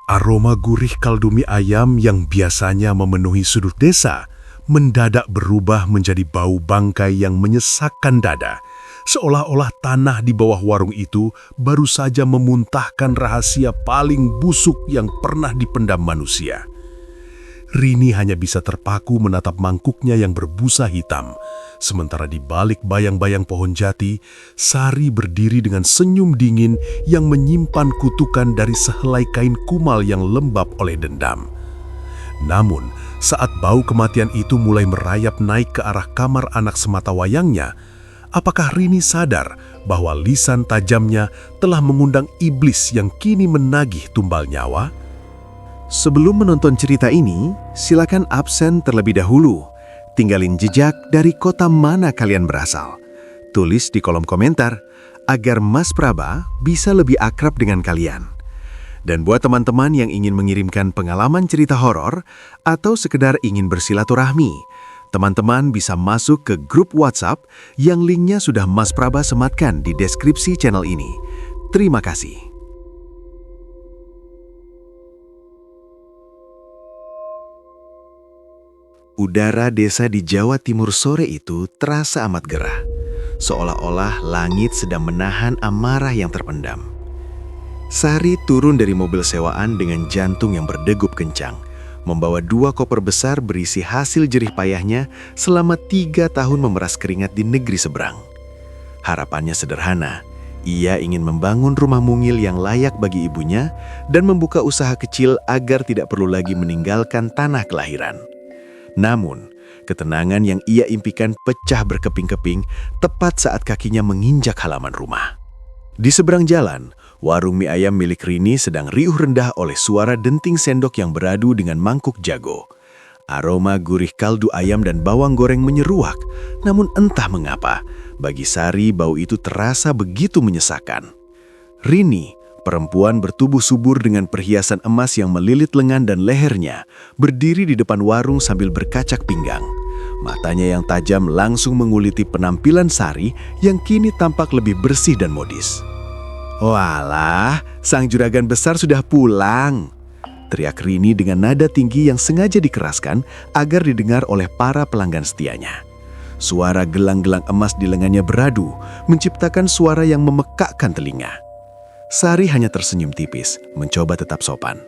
Aroma gurih kaldu mie ayam yang biasanya memenuhi sudut desa mendadak berubah menjadi bau bangkai yang menyesakkan dada. Seolah-olah tanah di bawah warung itu baru saja memuntahkan rahasia paling busuk yang pernah dipendam manusia. Rini hanya bisa terpaku menatap mangkuknya yang berbusa hitam. Sementara di balik bayang-bayang pohon jati, Sari berdiri dengan senyum dingin yang menyimpan kutukan dari sehelai kain kumal yang lembab oleh dendam. Namun, saat bau kematian itu mulai merayap naik ke arah kamar anak sematawayangnya, apakah Rini sadar bahwa lisan tajamnya telah mengundang iblis yang kini menagih tumbal nyawa? Sebelum menonton cerita ini, silakan absen terlebih dahulu. Tinggalin jejak dari kota mana kalian berasal. Tulis di kolom komentar agar Mas Praba bisa lebih akrab dengan kalian. Dan buat teman-teman yang ingin mengirimkan pengalaman cerita horor atau sekedar ingin bersilaturahmi, teman-teman bisa masuk ke grup WhatsApp yang linknya sudah Mas Praba sematkan di deskripsi channel ini. Terima kasih. Udara desa di Jawa Timur sore itu terasa amat gerah, seolah-olah langit sedang menahan amarah yang terpendam. Sari turun dari mobil sewaan dengan jantung yang berdegup kencang, membawa 2 koper besar berisi hasil jerih payahnya selama 3 tahun memeras keringat di negeri seberang. Harapannya sederhana, ia ingin membangun rumah mungil yang layak bagi ibunya dan membuka usaha kecil agar tidak perlu lagi meninggalkan tanah kelahiran. Namun, ketenangan yang ia impikan pecah berkeping-keping tepat saat kakinya menginjak halaman rumah. Di seberang jalan, warung mie ayam milik Rini sedang riuh rendah oleh suara denting sendok yang beradu dengan mangkuk jago. Aroma gurih kaldu ayam dan bawang goreng menyeruak, namun entah mengapa, bagi Sari bau itu terasa begitu menyesakan. Rini, perempuan bertubuh subur dengan perhiasan emas yang melilit lengan dan lehernya, berdiri di depan warung sambil berkacak pinggang. Matanya yang tajam langsung menguliti penampilan Sari yang kini tampak lebih bersih dan modis. "Walah, sang juragan besar sudah pulang!" teriak Rini dengan nada tinggi yang sengaja dikeraskan agar didengar oleh para pelanggan setianya. Suara gelang-gelang emas di lengannya beradu, menciptakan suara yang memekakkan telinga. Sari hanya tersenyum tipis, mencoba tetap sopan.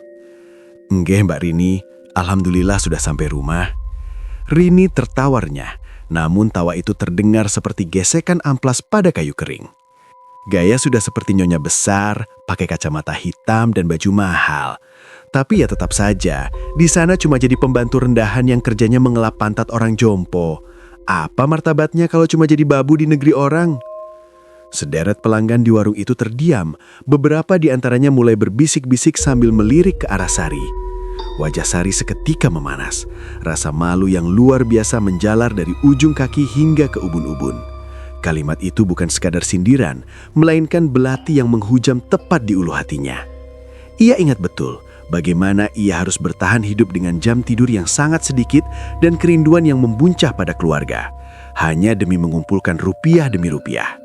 "Nggih, Mbak Rini, alhamdulillah sudah sampai rumah." Rini tertawarnya, namun tawa itu terdengar seperti gesekan amplas pada kayu kering. Gaya sudah seperti nyonya besar, pakai kacamata hitam dan baju mahal. Tapi ya tetap saja, di sana cuma jadi pembantu rendahan yang kerjanya mengelap pantat orang jompo. Apa martabatnya kalau cuma jadi babu di negeri orang? Sederet pelanggan di warung itu terdiam, beberapa di antaranya mulai berbisik-bisik sambil melirik ke arah Sari. Wajah Sari seketika memanas, rasa malu yang luar biasa menjalar dari ujung kaki hingga ke ubun-ubun. Kalimat itu bukan sekadar sindiran, melainkan belati yang menghujam tepat di ulu hatinya. Ia ingat betul bagaimana ia harus bertahan hidup dengan jam tidur yang sangat sedikit dan kerinduan yang membuncah pada keluarga, hanya demi mengumpulkan rupiah demi rupiah.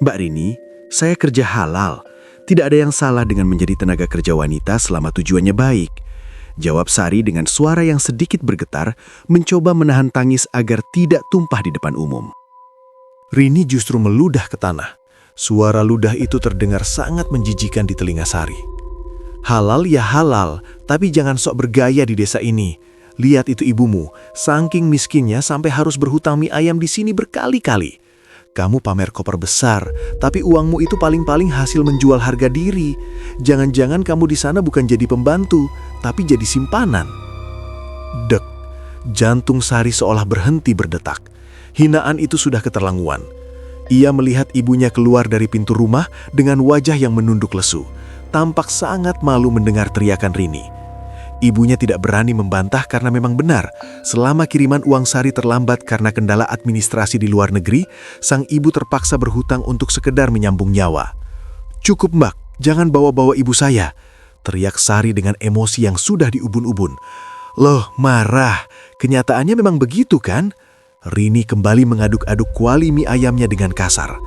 "Mbak Rini, saya kerja halal. Tidak ada yang salah dengan menjadi tenaga kerja wanita selama tujuannya baik," jawab Sari dengan suara yang sedikit bergetar, mencoba menahan tangis agar tidak tumpah di depan umum. Rini justru meludah ke tanah. Suara ludah itu terdengar sangat menjijikan di telinga Sari. "Halal ya halal, tapi jangan sok bergaya di desa ini. Lihat itu ibumu, saking miskinnya sampai harus berhutang mie ayam di sini berkali-kali. Kamu pamer koper besar, tapi uangmu itu paling-paling hasil menjual harga diri. Jangan-jangan kamu di sana bukan jadi pembantu, tapi jadi simpanan." Dek, jantung Sari seolah berhenti berdetak. Hinaan itu sudah keterlaluan. Ia melihat ibunya keluar dari pintu rumah dengan wajah yang menunduk lesu. Tampak sangat malu mendengar teriakan Rini. Ibunya tidak berani membantah karena memang benar. Selama kiriman uang Sari terlambat karena kendala administrasi di luar negeri, sang ibu terpaksa berhutang untuk sekedar menyambung nyawa. "Cukup, Mbak, jangan bawa-bawa ibu saya," teriak Sari dengan emosi yang sudah diubun-ubun. "Loh, marah. Kenyataannya memang begitu kan?" Rini kembali mengaduk-aduk kuali mie ayamnya dengan kasar.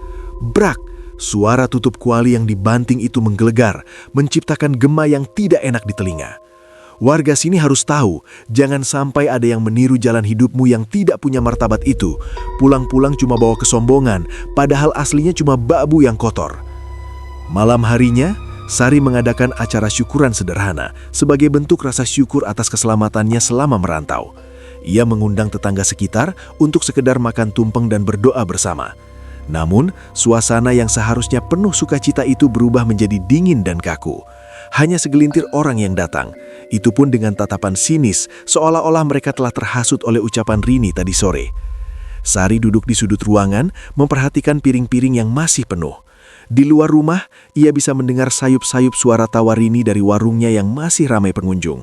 Brak! Suara tutup kuali yang dibanting itu menggelegar, menciptakan gema yang tidak enak di telinga. Warga sini harus tahu, jangan sampai ada yang meniru jalan hidupmu yang tidak punya martabat itu. Pulang-pulang cuma bawa kesombongan, padahal aslinya cuma bambu yang kotor. Malam harinya, Sari mengadakan acara syukuran sederhana sebagai bentuk rasa syukur atas keselamatannya selama merantau. Ia mengundang tetangga sekitar untuk sekedar makan tumpeng dan berdoa bersama. Namun, suasana yang seharusnya penuh sukacita itu berubah menjadi dingin dan kaku. Hanya segelintir orang yang datang, itu pun dengan tatapan sinis, seolah-olah mereka telah terhasut oleh ucapan Rini tadi sore. Sari duduk di sudut ruangan, memperhatikan piring-piring yang masih penuh. Di luar rumah, ia bisa mendengar sayup-sayup suara tawa Rini dari warungnya yang masih ramai pengunjung.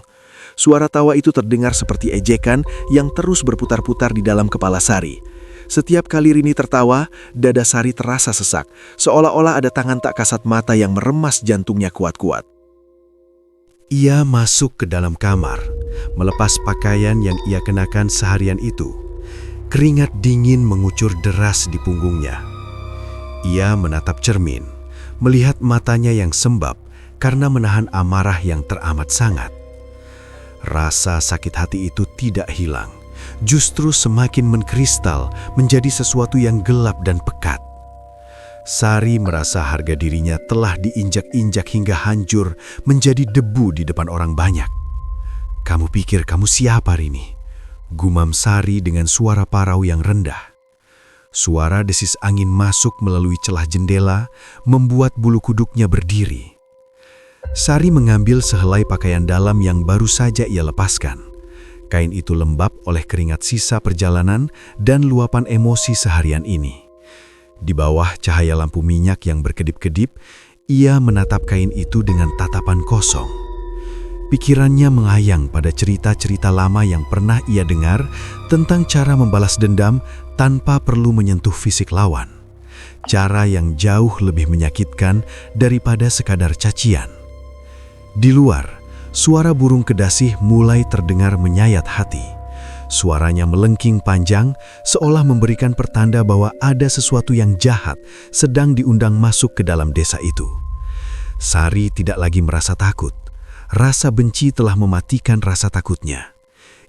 Suara tawa itu terdengar seperti ejekan yang terus berputar-putar di dalam kepala Sari. Setiap kali Rini tertawa, dada Sari terasa sesak, seolah-olah ada tangan tak kasat mata yang meremas jantungnya kuat-kuat. Ia masuk ke dalam kamar, melepas pakaian yang ia kenakan seharian itu. Keringat dingin mengucur deras di punggungnya. Ia menatap cermin, melihat matanya yang sembab karena menahan amarah yang teramat sangat. Rasa sakit hati itu tidak hilang, justru semakin mengkristal menjadi sesuatu yang gelap dan pekat. Sari merasa harga dirinya telah diinjak-injak hingga hancur menjadi debu di depan orang banyak. "Kamu pikir kamu siapa, Rini?" gumam Sari dengan suara parau yang rendah. Suara desis angin masuk melalui celah jendela membuat bulu kuduknya berdiri. Sari mengambil sehelai pakaian dalam yang baru saja ia lepaskan. Kain itu lembab oleh keringat sisa perjalanan dan luapan emosi seharian ini. Di bawah cahaya lampu minyak yang berkedip-kedip, ia menatap kain itu dengan tatapan kosong. Pikirannya mengayang pada cerita-cerita lama yang pernah ia dengar tentang cara membalas dendam tanpa perlu menyentuh fisik lawan. Cara yang jauh lebih menyakitkan daripada sekadar cacian. Di luar, suara burung kedasih mulai terdengar menyayat hati. Suaranya melengking panjang, seolah memberikan pertanda bahwa ada sesuatu yang jahat sedang diundang masuk ke dalam desa itu. Sari tidak lagi merasa takut. Rasa benci telah mematikan rasa takutnya.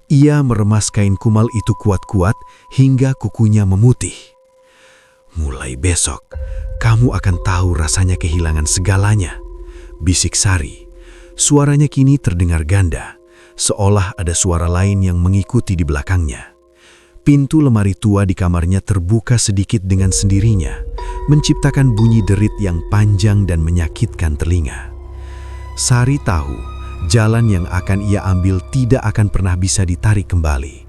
Ia meremas kain kumal itu kuat-kuat hingga kukunya memutih. "Mulai besok, kamu akan tahu rasanya kehilangan segalanya," bisik Sari. Suaranya kini terdengar ganda, seolah ada suara lain yang mengikuti di belakangnya. Pintu lemari tua di kamarnya terbuka sedikit dengan sendirinya, menciptakan bunyi derit yang panjang dan menyakitkan telinga. Sari tahu, jalan yang akan ia ambil tidak akan pernah bisa ditarik kembali.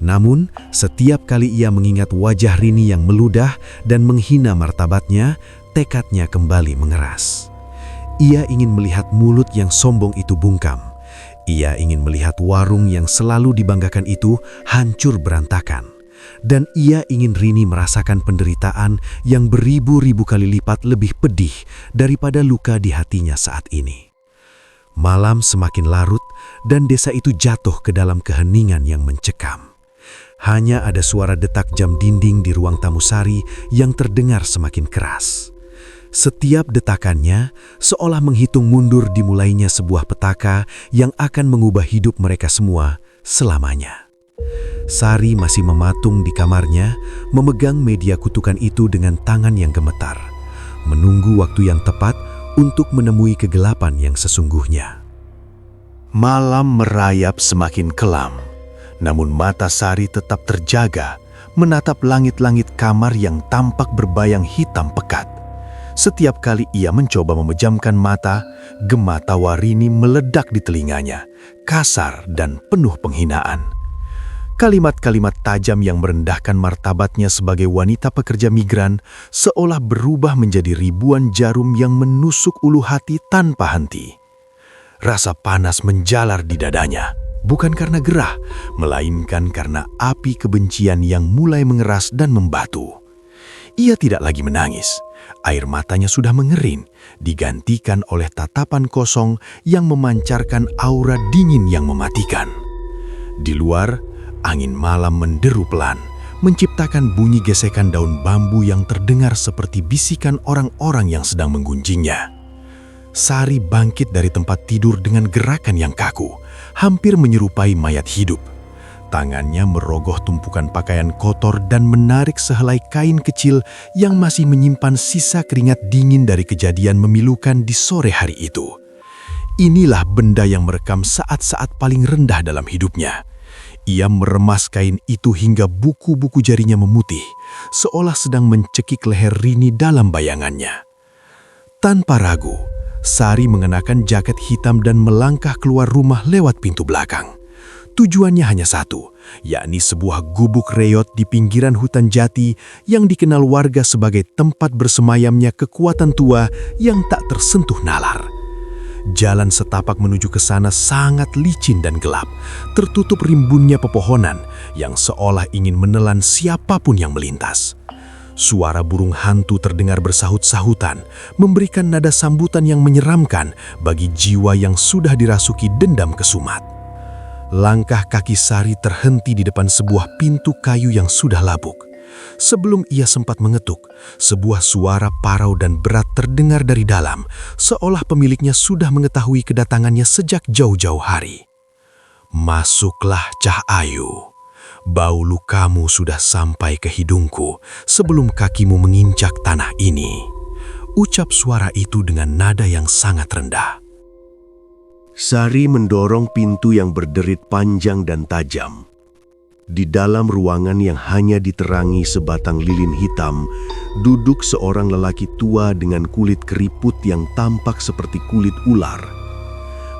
Namun, setiap kali ia mengingat wajah Rini yang meludah dan menghina martabatnya, tekadnya kembali mengeras. Ia ingin melihat mulut yang sombong itu bungkam. Ia ingin melihat warung yang selalu dibanggakan itu hancur berantakan. Dan ia ingin Rini merasakan penderitaan yang beribu-ribu kali lipat lebih pedih daripada luka di hatinya saat ini. Malam semakin larut dan desa itu jatuh ke dalam keheningan yang mencekam. Hanya ada suara detak jam dinding di ruang tamu Sari yang terdengar semakin keras. Setiap detakannya seolah menghitung mundur dimulainya sebuah petaka yang akan mengubah hidup mereka semua selamanya. Sari masih mematung di kamarnya, memegang media kutukan itu dengan tangan yang gemetar, menunggu waktu yang tepat untuk menemui kegelapan yang sesungguhnya. Malam merayap semakin kelam, namun mata Sari tetap terjaga, menatap langit-langit kamar yang tampak berbayang hitam pekat. Setiap kali ia mencoba memejamkan mata, gema tawa Rini meledak di telinganya, kasar dan penuh penghinaan. Kalimat-kalimat tajam yang merendahkan martabatnya sebagai wanita pekerja migran seolah berubah menjadi ribuan jarum yang menusuk ulu hati tanpa henti. Rasa panas menjalar di dadanya, bukan karena gerah, melainkan karena api kebencian yang mulai mengeras dan membatu. Ia tidak lagi menangis. Air matanya sudah mengering, digantikan oleh tatapan kosong yang memancarkan aura dingin yang mematikan. Di luar, angin malam menderu pelan, menciptakan bunyi gesekan daun bambu yang terdengar seperti bisikan orang-orang yang sedang menggunjingnya. Sari bangkit dari tempat tidur dengan gerakan yang kaku, hampir menyerupai mayat hidup. Tangannya merogoh tumpukan pakaian kotor dan menarik sehelai kain kecil yang masih menyimpan sisa keringat dingin dari kejadian memilukan di sore hari itu. Inilah benda yang merekam saat-saat paling rendah dalam hidupnya. Ia meremas kain itu hingga buku-buku jarinya memutih, seolah sedang mencekik leher Rini dalam bayangannya. Tanpa ragu, Sari mengenakan jaket hitam dan melangkah keluar rumah lewat pintu belakang. Tujuannya hanya satu, yakni sebuah gubuk reot di pinggiran hutan jati yang dikenal warga sebagai tempat bersemayamnya kekuatan tua yang tak tersentuh nalar. Jalan setapak menuju ke sana sangat licin dan gelap, tertutup rimbunnya pepohonan yang seolah ingin menelan siapapun yang melintas. Suara burung hantu terdengar bersahut-sahutan, memberikan nada sambutan yang menyeramkan bagi jiwa yang sudah dirasuki dendam kesumat. Langkah kaki Sari terhenti di depan sebuah pintu kayu yang sudah lapuk. Sebelum ia sempat mengetuk, sebuah suara parau dan berat terdengar dari dalam, seolah pemiliknya sudah mengetahui kedatangannya sejak jauh-jauh hari. "Masuklah, Cah Ayu. Bau lukamu sudah sampai ke hidungku sebelum kakimu menginjak tanah ini," ucap suara itu dengan nada yang sangat rendah. Sari mendorong pintu yang berderit panjang dan tajam. Di dalam ruangan yang hanya diterangi sebatang lilin hitam, duduk seorang lelaki tua dengan kulit keriput yang tampak seperti kulit ular.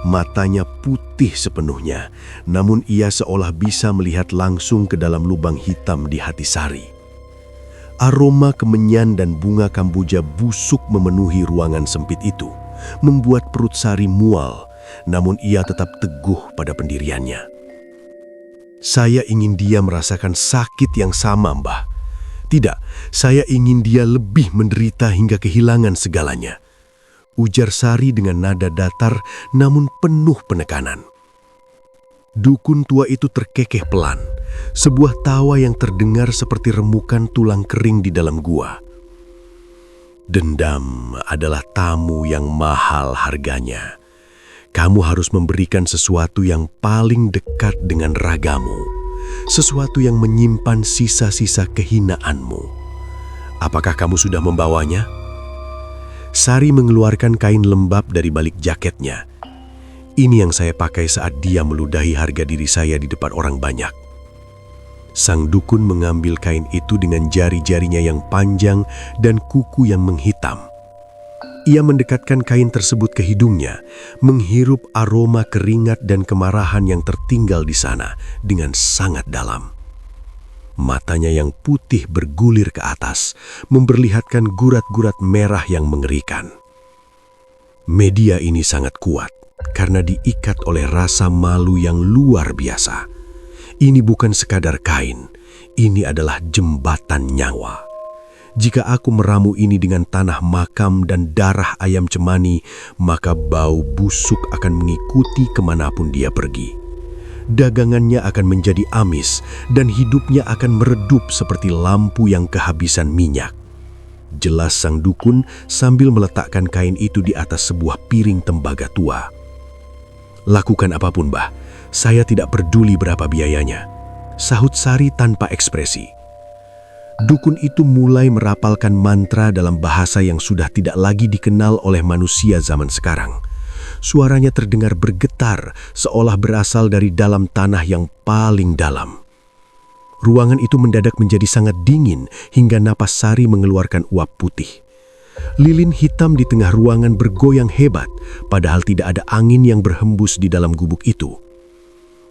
Matanya putih sepenuhnya, namun ia seolah bisa melihat langsung ke dalam lubang hitam di hati Sari. Aroma kemenyan dan bunga kamboja busuk memenuhi ruangan sempit itu, membuat perut Sari mual, namun ia tetap teguh pada pendiriannya. "Saya ingin dia merasakan sakit yang sama, Mbah. Tidak, saya ingin dia lebih menderita hingga kehilangan segalanya," ujar Sari dengan nada datar namun penuh penekanan. Dukun tua itu terkekeh pelan, sebuah tawa yang terdengar seperti remukan tulang kering di dalam gua. "Dendam adalah tamu yang mahal harganya. Kamu harus memberikan sesuatu yang paling dekat dengan ragamu, sesuatu yang menyimpan sisa-sisa kehinaanmu. Apakah kamu sudah membawanya?" Sari mengeluarkan kain lembab dari balik jaketnya. "Ini yang saya pakai saat dia meludahi harga diri saya di depan orang banyak." Sang dukun mengambil kain itu dengan jari-jarinya yang panjang dan kuku yang menghitam. Ia mendekatkan kain tersebut ke hidungnya, menghirup aroma keringat dan kemarahan yang tertinggal di sana dengan sangat dalam. Matanya yang putih bergulir ke atas, memperlihatkan gurat-gurat merah yang mengerikan. Media ini sangat kuat karena diikat oleh rasa malu yang luar biasa. Ini bukan sekadar kain, ini adalah jembatan nyawa. Jika aku meramu ini dengan tanah makam dan darah ayam cemani, maka bau busuk akan mengikuti kemanapun dia pergi. Dagangannya akan menjadi amis dan hidupnya akan meredup seperti lampu yang kehabisan minyak. Jelas sang dukun sambil meletakkan kain itu di atas sebuah piring tembaga tua. "Lakukan apapun, Mbah. Saya tidak peduli berapa biayanya," sahut Sari tanpa ekspresi. Dukun itu mulai merapalkan mantra dalam bahasa yang sudah tidak lagi dikenal oleh manusia zaman sekarang. Suaranya terdengar bergetar, seolah berasal dari dalam tanah yang paling dalam. Ruangan itu mendadak menjadi sangat dingin hingga napas Sari mengeluarkan uap putih. Lilin hitam di tengah ruangan bergoyang hebat, padahal tidak ada angin yang berhembus di dalam gubuk itu.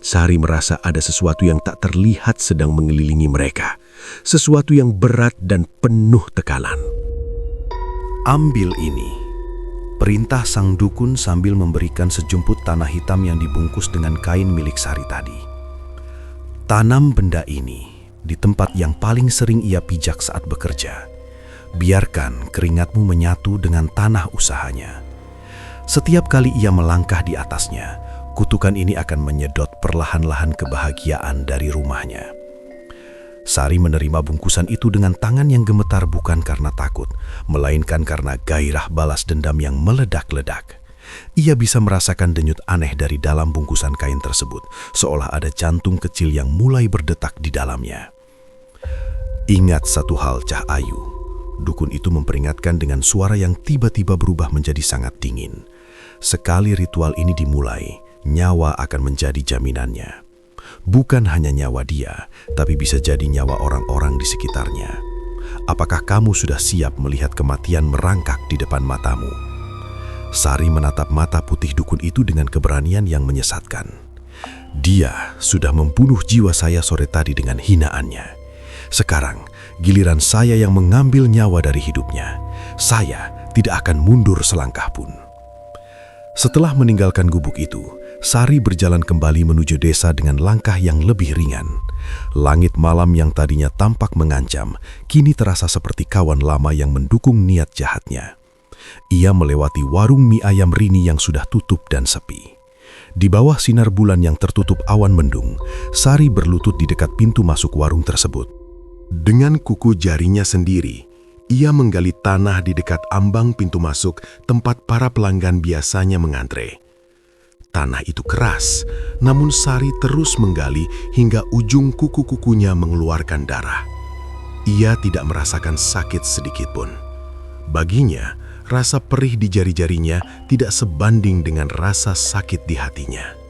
Sari merasa ada sesuatu yang tak terlihat sedang mengelilingi mereka, sesuatu yang berat dan penuh tekanan. "Ambil ini," perintah sang dukun sambil memberikan sejumput tanah hitam yang dibungkus dengan kain milik Sari tadi. "Tanam benda ini di tempat yang paling sering ia pijak saat bekerja. Biarkan keringatmu menyatu dengan tanah usahanya. Setiap kali ia melangkah di atasnya, kutukan ini akan menyedot perlahan-lahan kebahagiaan dari rumahnya." Sari menerima bungkusan itu dengan tangan yang gemetar bukan karena takut, melainkan karena gairah balas dendam yang meledak-ledak. Ia bisa merasakan denyut aneh dari dalam bungkusan kain tersebut, seolah ada jantung kecil yang mulai berdetak di dalamnya. Ingat satu hal, Cah Ayu. Dukun itu memperingatkan dengan suara yang tiba-tiba berubah menjadi sangat dingin. Sekali ritual ini dimulai, nyawa akan menjadi jaminannya. Bukan hanya nyawa dia, tapi bisa jadi nyawa orang-orang di sekitarnya. Apakah kamu sudah siap melihat kematian merangkak di depan matamu? Sari menatap mata putih dukun itu dengan keberanian yang menyesatkan. Dia sudah membunuh jiwa saya sore tadi dengan hinaannya. Sekarang, giliran saya yang mengambil nyawa dari hidupnya. Saya tidak akan mundur selangkah pun. Setelah meninggalkan gubuk itu, Sari berjalan kembali menuju desa dengan langkah yang lebih ringan. Langit malam yang tadinya tampak mengancam, kini terasa seperti kawan lama yang mendukung niat jahatnya. Ia melewati warung mie ayam Rini yang sudah tutup dan sepi. Di bawah sinar bulan yang tertutup awan mendung, Sari berlutut di dekat pintu masuk warung tersebut. Dengan kuku jarinya sendiri, ia menggali tanah di dekat ambang pintu masuk tempat para pelanggan biasanya mengantre. Tanah itu keras, namun Sari terus menggali hingga ujung kuku-kukunya mengeluarkan darah. Ia tidak merasakan sakit sedikit pun. Baginya, rasa perih di jari-jarinya tidak sebanding dengan rasa sakit di hatinya.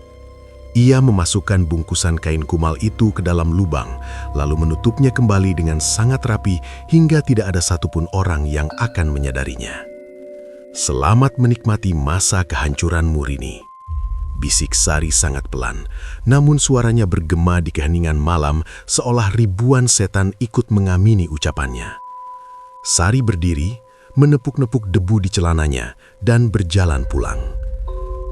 Ia memasukkan bungkusan kain kumal itu ke dalam lubang, lalu menutupnya kembali dengan sangat rapi hingga tidak ada satupun orang yang akan menyadarinya. Selamat menikmati masa kehancuranmu, Rini. Bisik Sari sangat pelan, namun suaranya bergema di keheningan malam seolah ribuan setan ikut mengamini ucapannya. Sari berdiri, menepuk-nepuk debu di celananya, dan berjalan pulang.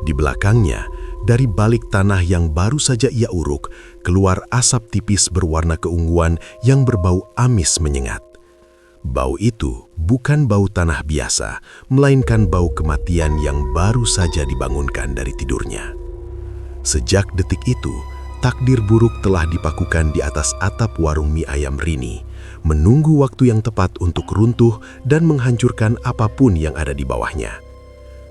Di belakangnya, dari balik tanah yang baru saja ia uruk, keluar asap tipis berwarna keunguan yang berbau amis menyengat. Bau itu bukan bau tanah biasa, melainkan bau kematian yang baru saja dibangunkan dari tidurnya. Sejak detik itu, takdir buruk telah dipakukan di atas atap warung mie ayam Rini, menunggu waktu yang tepat untuk runtuh dan menghancurkan apapun yang ada di bawahnya.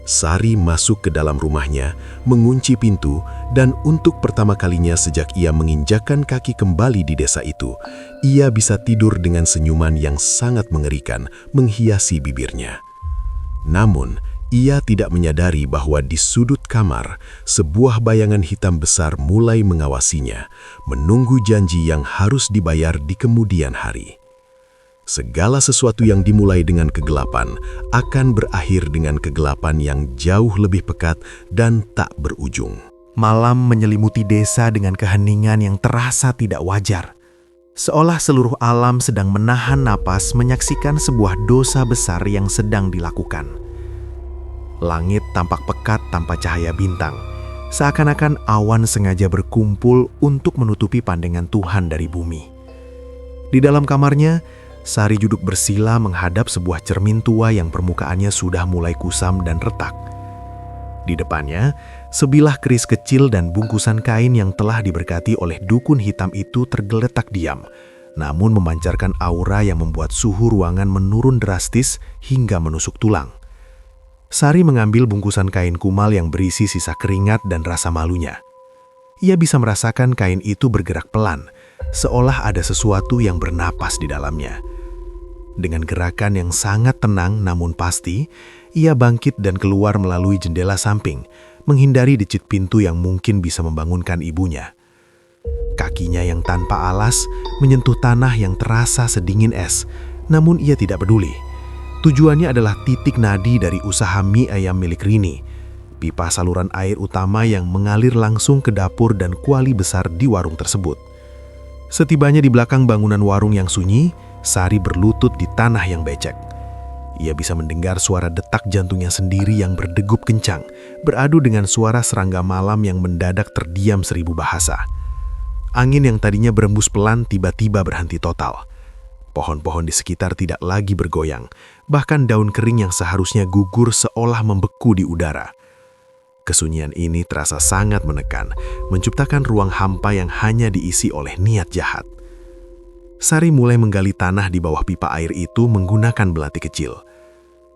Sari masuk ke dalam rumahnya, mengunci pintu, dan untuk pertama kalinya sejak ia menginjakkan kaki kembali di desa itu, ia bisa tidur dengan senyuman yang sangat mengerikan menghiasi bibirnya. Namun, ia tidak menyadari bahwa di sudut kamar, sebuah bayangan hitam besar mulai mengawasinya, menunggu janji yang harus dibayar di kemudian hari. Segala sesuatu yang dimulai dengan kegelapan akan berakhir dengan kegelapan yang jauh lebih pekat dan tak berujung. Malam menyelimuti desa dengan keheningan yang terasa tidak wajar. Seolah seluruh alam sedang menahan napas menyaksikan sebuah dosa besar yang sedang dilakukan. Langit tampak pekat tanpa cahaya bintang, seakan-akan awan sengaja berkumpul untuk menutupi pandangan Tuhan dari bumi. Di dalam kamarnya, Sari duduk bersila menghadap sebuah cermin tua yang permukaannya sudah mulai kusam dan retak. Di depannya, sebilah keris kecil dan bungkusan kain yang telah diberkati oleh dukun hitam itu tergeletak diam, namun memancarkan aura yang membuat suhu ruangan menurun drastis hingga menusuk tulang. Sari mengambil bungkusan kain kumal yang berisi sisa keringat dan rasa malunya. Ia bisa merasakan kain itu bergerak pelan, seolah ada sesuatu yang bernapas di dalamnya. Dengan gerakan yang sangat tenang namun pasti, ia bangkit dan keluar melalui jendela samping, menghindari decit pintu yang mungkin bisa membangunkan ibunya. Kakinya yang tanpa alas menyentuh tanah yang terasa sedingin es, namun ia tidak peduli. Tujuannya adalah titik nadi dari usaha mie ayam milik Rini, pipa saluran air utama yang mengalir langsung ke dapur dan kuali besar di warung tersebut. Setibanya di belakang bangunan warung yang sunyi, Sari berlutut di tanah yang becek. Ia bisa mendengar suara detak jantungnya sendiri yang berdegup kencang, beradu dengan suara serangga malam yang mendadak terdiam 1000 bahasa. Angin yang tadinya berembus pelan tiba-tiba berhenti total. Pohon-pohon di sekitar tidak lagi bergoyang, bahkan daun kering yang seharusnya gugur seolah membeku di udara. Kesunyian ini terasa sangat menekan, menciptakan ruang hampa yang hanya diisi oleh niat jahat. Sari mulai menggali tanah di bawah pipa air itu menggunakan belati kecil.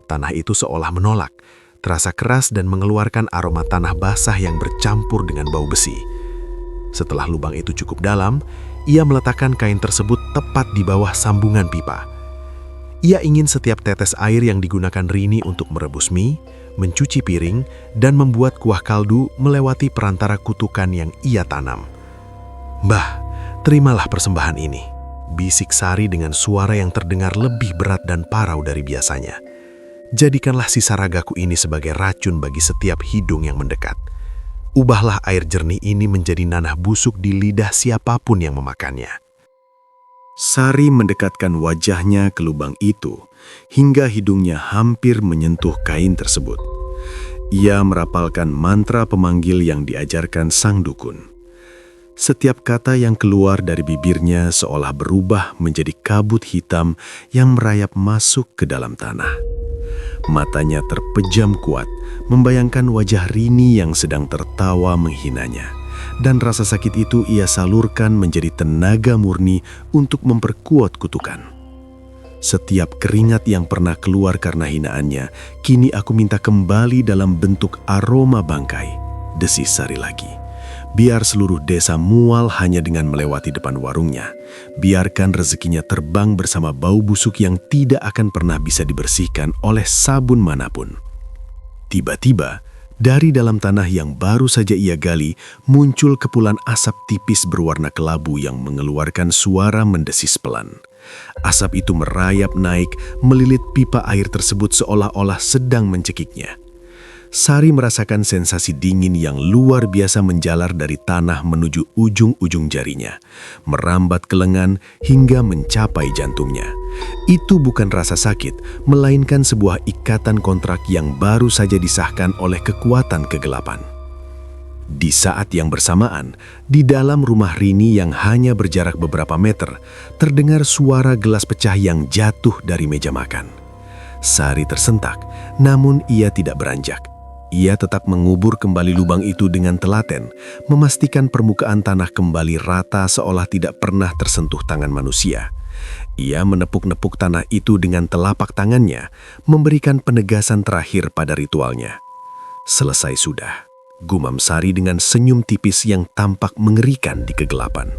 Tanah itu seolah menolak, terasa keras dan mengeluarkan aroma tanah basah yang bercampur dengan bau besi. Setelah lubang itu cukup dalam, ia meletakkan kain tersebut tepat di bawah sambungan pipa. Ia ingin setiap tetes air yang digunakan Rini untuk merebus mie, mencuci piring, dan membuat kuah kaldu melewati perantara kutukan yang ia tanam. "Mbah, terimalah persembahan ini," bisik Sari dengan suara yang terdengar lebih berat dan parau dari biasanya. "Jadikanlah sisa ragaku ini sebagai racun bagi setiap hidung yang mendekat. Ubahlah air jernih ini menjadi nanah busuk di lidah siapapun yang memakannya." Sari mendekatkan wajahnya ke lubang itu hingga hidungnya hampir menyentuh kain tersebut. Ia merapalkan mantra pemanggil yang diajarkan sang dukun. Setiap kata yang keluar dari bibirnya seolah berubah menjadi kabut hitam yang merayap masuk ke dalam tanah. Matanya terpejam kuat, membayangkan wajah Rini yang sedang tertawa menghinanya. Dan rasa sakit itu ia salurkan menjadi tenaga murni untuk memperkuat kutukan. "Setiap keringat yang pernah keluar karena hinaannya, kini aku minta kembali dalam bentuk aroma bangkai," desis Sari lagi. "Biar seluruh desa mual hanya dengan melewati depan warungnya. Biarkan rezekinya terbang bersama bau busuk yang tidak akan pernah bisa dibersihkan oleh sabun manapun." Tiba-tiba, dari dalam tanah yang baru saja ia gali, muncul kepulan asap tipis berwarna kelabu yang mengeluarkan suara mendesis pelan. Asap itu merayap naik, melilit pipa air tersebut seolah-olah sedang mencekiknya. Sari merasakan sensasi dingin yang luar biasa menjalar dari tanah menuju ujung-ujung jarinya, merambat ke lengan hingga mencapai jantungnya. Itu bukan rasa sakit, melainkan sebuah ikatan kontrak yang baru saja disahkan oleh kekuatan kegelapan. Di saat yang bersamaan, di dalam rumah Rini yang hanya berjarak beberapa meter, terdengar suara gelas pecah yang jatuh dari meja makan. Sari tersentak, namun ia tidak beranjak. Ia tetap mengubur kembali lubang itu dengan telaten, memastikan permukaan tanah kembali rata seolah tidak pernah tersentuh tangan manusia. Ia menepuk-nepuk tanah itu dengan telapak tangannya, memberikan penegasan terakhir pada ritualnya. "Selesai sudah," gumam Sari dengan senyum tipis yang tampak mengerikan di kegelapan.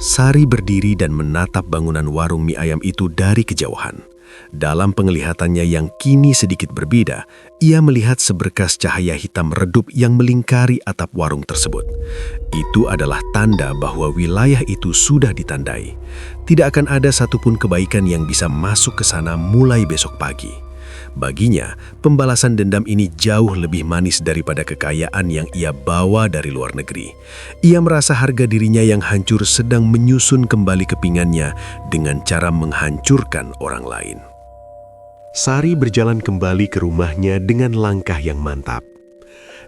Sari berdiri dan menatap bangunan warung mie ayam itu dari kejauhan. Dalam penglihatannya yang kini sedikit berbeda, ia melihat seberkas cahaya hitam redup yang melingkari atap warung tersebut. Itu adalah tanda bahwa wilayah itu sudah ditandai. Tidak akan ada satupun kebaikan yang bisa masuk ke sana mulai besok pagi. Baginya, pembalasan dendam ini jauh lebih manis daripada kekayaan yang ia bawa dari luar negeri. Ia merasa harga dirinya yang hancur sedang menyusun kembali kepingannya dengan cara menghancurkan orang lain. Sari berjalan kembali ke rumahnya dengan langkah yang mantap.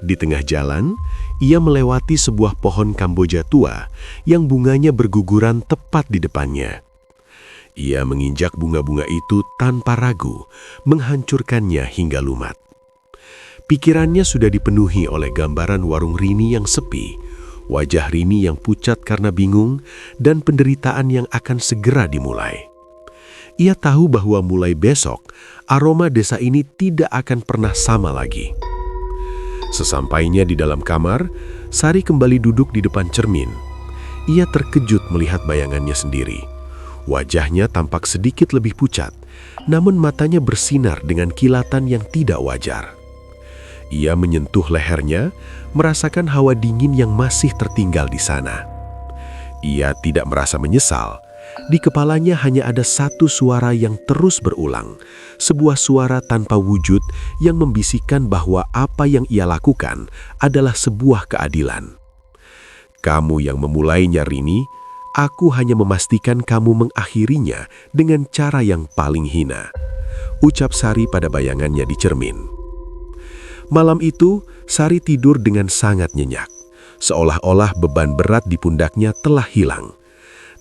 Di tengah jalan, ia melewati sebuah pohon Kamboja tua yang bunganya berguguran tepat di depannya. Ia menginjak bunga-bunga itu tanpa ragu, menghancurkannya hingga lumat. Pikirannya sudah dipenuhi oleh gambaran warung Rini yang sepi, wajah Rini yang pucat karena bingung, dan penderitaan yang akan segera dimulai. Ia tahu bahwa mulai besok, aroma desa ini tidak akan pernah sama lagi. Sesampainya di dalam kamar, Sari kembali duduk di depan cermin. Ia terkejut melihat bayangannya sendiri. Wajahnya tampak sedikit lebih pucat, namun matanya bersinar dengan kilatan yang tidak wajar. Ia menyentuh lehernya, merasakan hawa dingin yang masih tertinggal di sana. Ia tidak merasa menyesal. Di kepalanya hanya ada satu suara yang terus berulang, sebuah suara tanpa wujud yang membisikkan bahwa apa yang ia lakukan adalah sebuah keadilan. "Kamu yang memulainya, Rini. Aku hanya memastikan kamu mengakhirinya dengan cara yang paling hina," ucap Sari pada bayangannya di cermin. Malam itu, Sari tidur dengan sangat nyenyak, seolah-olah beban berat di pundaknya telah hilang.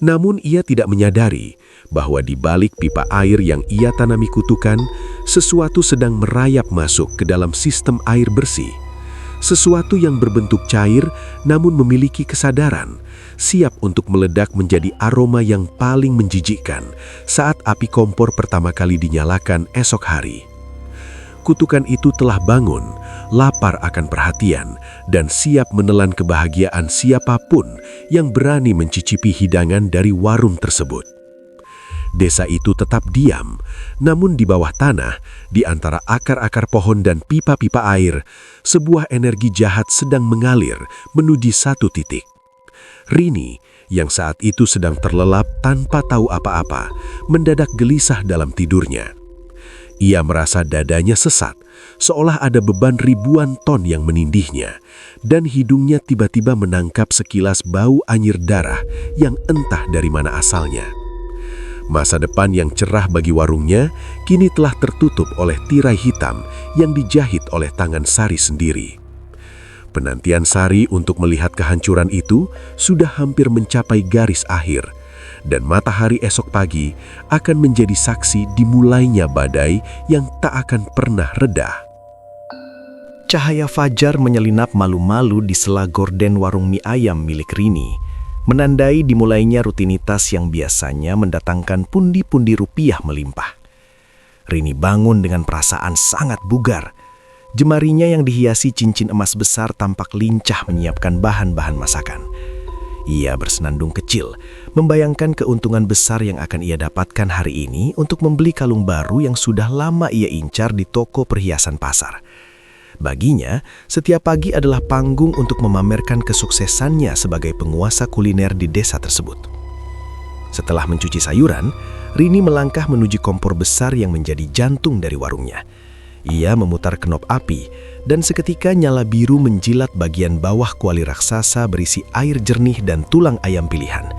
Namun ia tidak menyadari bahwa di balik pipa air yang ia tanami kutukan, sesuatu sedang merayap masuk ke dalam sistem air bersih. sesuatu yang berbentuk cair namun memiliki kesadaran, siap untuk meledak menjadi aroma yang paling menjijikkan saat api kompor pertama kali dinyalakan esok hari. Kutukan itu telah bangun, lapar akan perhatian, dan siap menelan kebahagiaan siapapun yang berani mencicipi hidangan dari warung tersebut. Desa itu tetap diam, namun di bawah tanah, di antara akar-akar pohon dan pipa-pipa air, sebuah energi jahat sedang mengalir menuju satu titik. Rini, yang saat itu sedang terlelap tanpa tahu apa-apa, mendadak gelisah dalam tidurnya. Ia merasa dadanya sesat, seolah ada beban ribuan ton yang menindihnya, dan hidungnya tiba-tiba menangkap sekilas bau anyir darah yang entah dari mana asalnya. Masa depan yang cerah bagi warungnya kini telah tertutup oleh tirai hitam yang dijahit oleh tangan Sari sendiri. Penantian Sari untuk melihat kehancuran itu sudah hampir mencapai garis akhir, dan matahari esok pagi akan menjadi saksi dimulainya badai yang tak akan pernah reda. Cahaya fajar menyelinap malu-malu di sela gorden warung mie ayam milik Rini, menandai dimulainya rutinitas yang biasanya mendatangkan pundi-pundi rupiah melimpah. Rini bangun dengan perasaan sangat bugar. Jemarinya yang dihiasi cincin emas besar tampak lincah menyiapkan bahan-bahan masakan. Ia bersenandung kecil, membayangkan keuntungan besar yang akan ia dapatkan hari ini untuk membeli kalung baru yang sudah lama ia incar di toko perhiasan pasar. Baginya, setiap pagi adalah panggung untuk memamerkan kesuksesannya sebagai penguasa kuliner di desa tersebut. Setelah mencuci sayuran, Rini melangkah menuju kompor besar yang menjadi jantung dari warungnya. Ia memutar knop api, dan seketika nyala biru menjilat bagian bawah kuali raksasa berisi air jernih dan tulang ayam pilihan.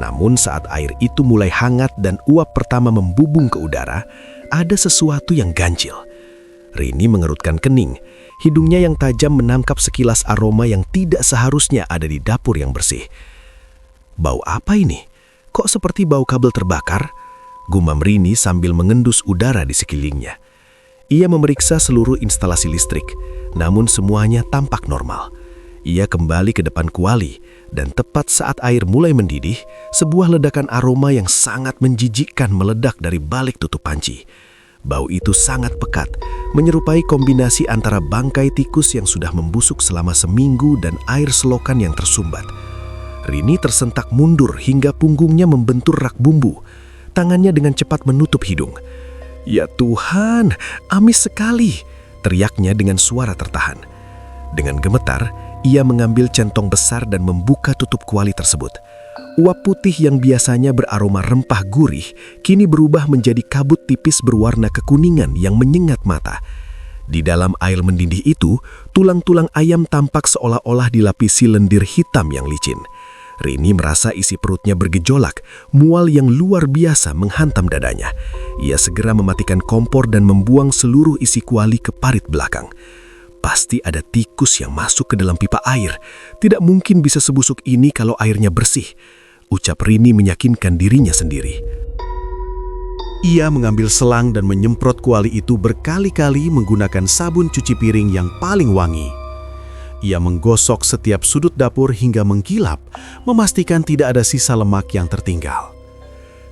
Namun saat air itu mulai hangat dan uap pertama membubung ke udara, ada sesuatu yang ganjil. Rini mengerutkan kening, hidungnya yang tajam menangkap sekilas aroma yang tidak seharusnya ada di dapur yang bersih. Bau apa ini? Kok seperti bau kabel terbakar? Gumam Rini sambil mengendus udara di sekelilingnya. Ia memeriksa seluruh instalasi listrik, namun semuanya tampak normal. Ia kembali ke depan kuali, dan tepat saat air mulai mendidih, sebuah ledakan aroma yang sangat menjijikkan meledak dari balik tutup panci. Bau itu sangat pekat, menyerupai kombinasi antara bangkai tikus yang sudah membusuk selama seminggu dan air selokan yang tersumbat. Rini tersentak mundur hingga punggungnya membentur rak bumbu. Tangannya dengan cepat menutup hidung. "Ya Tuhan, amis sekali!" teriaknya dengan suara tertahan. Dengan gemetar, ia mengambil centong besar dan membuka tutup kuali tersebut. Uap putih yang biasanya beraroma rempah gurih, kini berubah menjadi kabut tipis berwarna kekuningan yang menyengat mata. Di dalam air mendidih itu, tulang-tulang ayam tampak seolah-olah dilapisi lendir hitam yang licin. Rini merasa isi perutnya bergejolak, mual yang luar biasa menghantam dadanya. Ia segera mematikan kompor dan membuang seluruh isi kuali ke parit belakang. Pasti ada tikus yang masuk ke dalam pipa air. Tidak mungkin bisa sebusuk ini kalau airnya bersih, ucap Rini meyakinkan dirinya sendiri. Ia mengambil selang dan menyemprot kuali itu berkali-kali menggunakan sabun cuci piring yang paling wangi. Ia menggosok setiap sudut dapur hingga mengkilap, memastikan tidak ada sisa lemak yang tertinggal.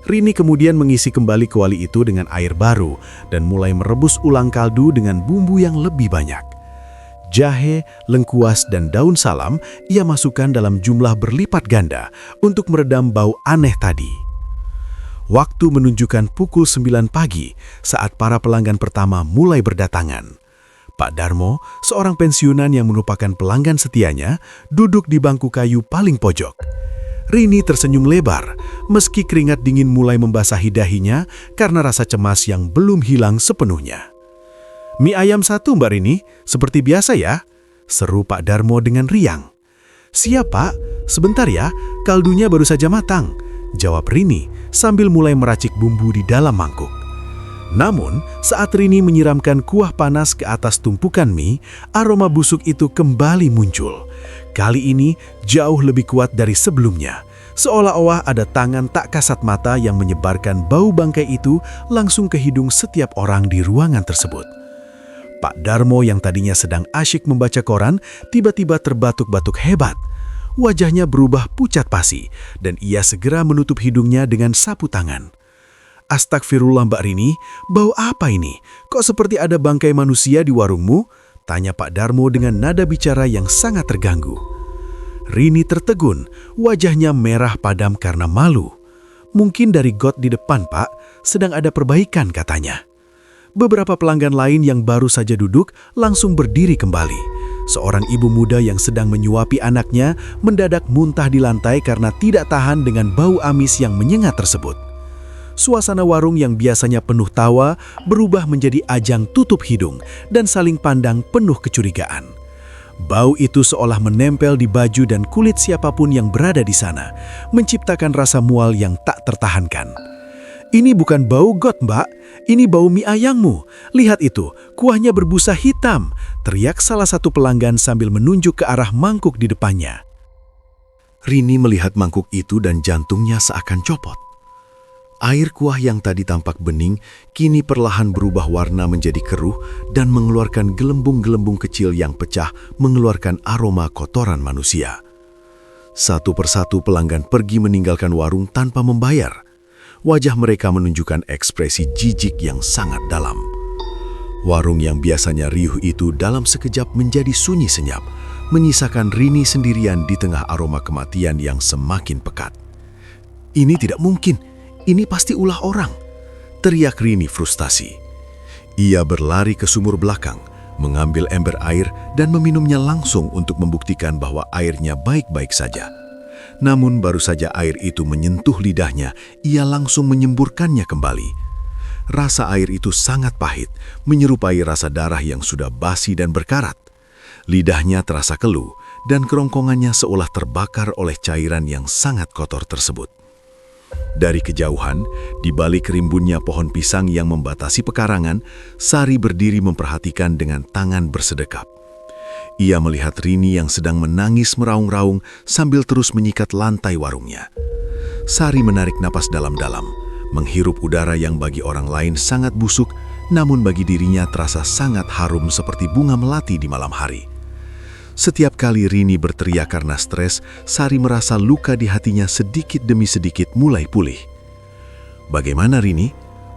Rini kemudian mengisi kembali kuali itu dengan air baru dan mulai merebus ulang kaldu dengan bumbu yang lebih banyak. Jahe, lengkuas, dan daun salam ia masukkan dalam jumlah berlipat ganda untuk meredam bau aneh tadi. Waktu menunjukkan pukul 9 pagi saat para pelanggan pertama mulai berdatangan. Pak Darmo, seorang pensiunan yang merupakan pelanggan setianya, duduk di bangku kayu paling pojok. Rini tersenyum lebar, meski keringat dingin mulai membasahi dahinya karena rasa cemas yang belum hilang sepenuhnya. "Mie ayam 1, Mbak Rini, seperti biasa ya?" seru Pak Darmo dengan riang. "Siap, Pak. Sebentar ya, kaldunya baru saja matang," jawab Rini sambil mulai meracik bumbu di dalam mangkuk. Namun, saat Rini menyiramkan kuah panas ke atas tumpukan mie, aroma busuk itu kembali muncul. Kali ini jauh lebih kuat dari sebelumnya. Seolah-olah ada tangan tak kasat mata yang menyebarkan bau bangkai itu langsung ke hidung setiap orang di ruangan tersebut. Pak Darmo yang tadinya sedang asyik membaca koran, tiba-tiba terbatuk-batuk hebat. Wajahnya berubah pucat pasi, dan ia segera menutup hidungnya dengan sapu tangan. "Astagfirullah Mbak Rini, bau apa ini? Kok seperti ada bangkai manusia di warungmu?" tanya Pak Darmo dengan nada bicara yang sangat terganggu. Rini tertegun, wajahnya merah padam karena malu. "Mungkin dari got di depan, Pak, sedang ada perbaikan," katanya. Beberapa pelanggan lain yang baru saja duduk langsung berdiri kembali. Seorang ibu muda yang sedang menyuapi anaknya mendadak muntah di lantai karena tidak tahan dengan bau amis yang menyengat tersebut. Suasana warung yang biasanya penuh tawa berubah menjadi ajang tutup hidung dan saling pandang penuh kecurigaan. Bau itu seolah menempel di baju dan kulit siapapun yang berada di sana, menciptakan rasa mual yang tak tertahankan. "Ini bukan bau got, Mbak. Ini bau mie ayammu. Lihat itu, kuahnya berbusa hitam," teriak salah satu pelanggan sambil menunjuk ke arah mangkuk di depannya. Rini melihat mangkuk itu dan jantungnya seakan copot. Air kuah yang tadi tampak bening, kini perlahan berubah warna menjadi keruh dan mengeluarkan gelembung-gelembung kecil yang pecah mengeluarkan aroma kotoran manusia. Satu persatu pelanggan pergi meninggalkan warung tanpa membayar. Wajah mereka menunjukkan ekspresi jijik yang sangat dalam. Warung yang biasanya riuh itu dalam sekejap menjadi sunyi senyap, menyisakan Rini sendirian di tengah aroma kematian yang semakin pekat. "Ini tidak mungkin. Ini pasti ulah orang," teriak Rini frustasi. Ia berlari ke sumur belakang, mengambil ember air dan meminumnya langsung untuk membuktikan bahwa airnya baik-baik saja. Namun baru saja air itu menyentuh lidahnya, ia langsung menyemburkannya kembali. Rasa air itu sangat pahit, menyerupai rasa darah yang sudah basi dan berkarat. Lidahnya terasa keluh dan kerongkongannya seolah terbakar oleh cairan yang sangat kotor tersebut. Dari kejauhan, di balik rimbunnya pohon pisang yang membatasi pekarangan, Sari berdiri memperhatikan dengan tangan bersedekap. Ia melihat Rini yang sedang menangis meraung-raung sambil terus menyikat lantai warungnya. Sari menarik napas dalam-dalam, menghirup udara yang bagi orang lain sangat busuk, namun bagi dirinya terasa sangat harum seperti bunga melati di malam hari. Setiap kali Rini berteriak karena stres, Sari merasa luka di hatinya sedikit demi sedikit mulai pulih. "Bagaimana Rini?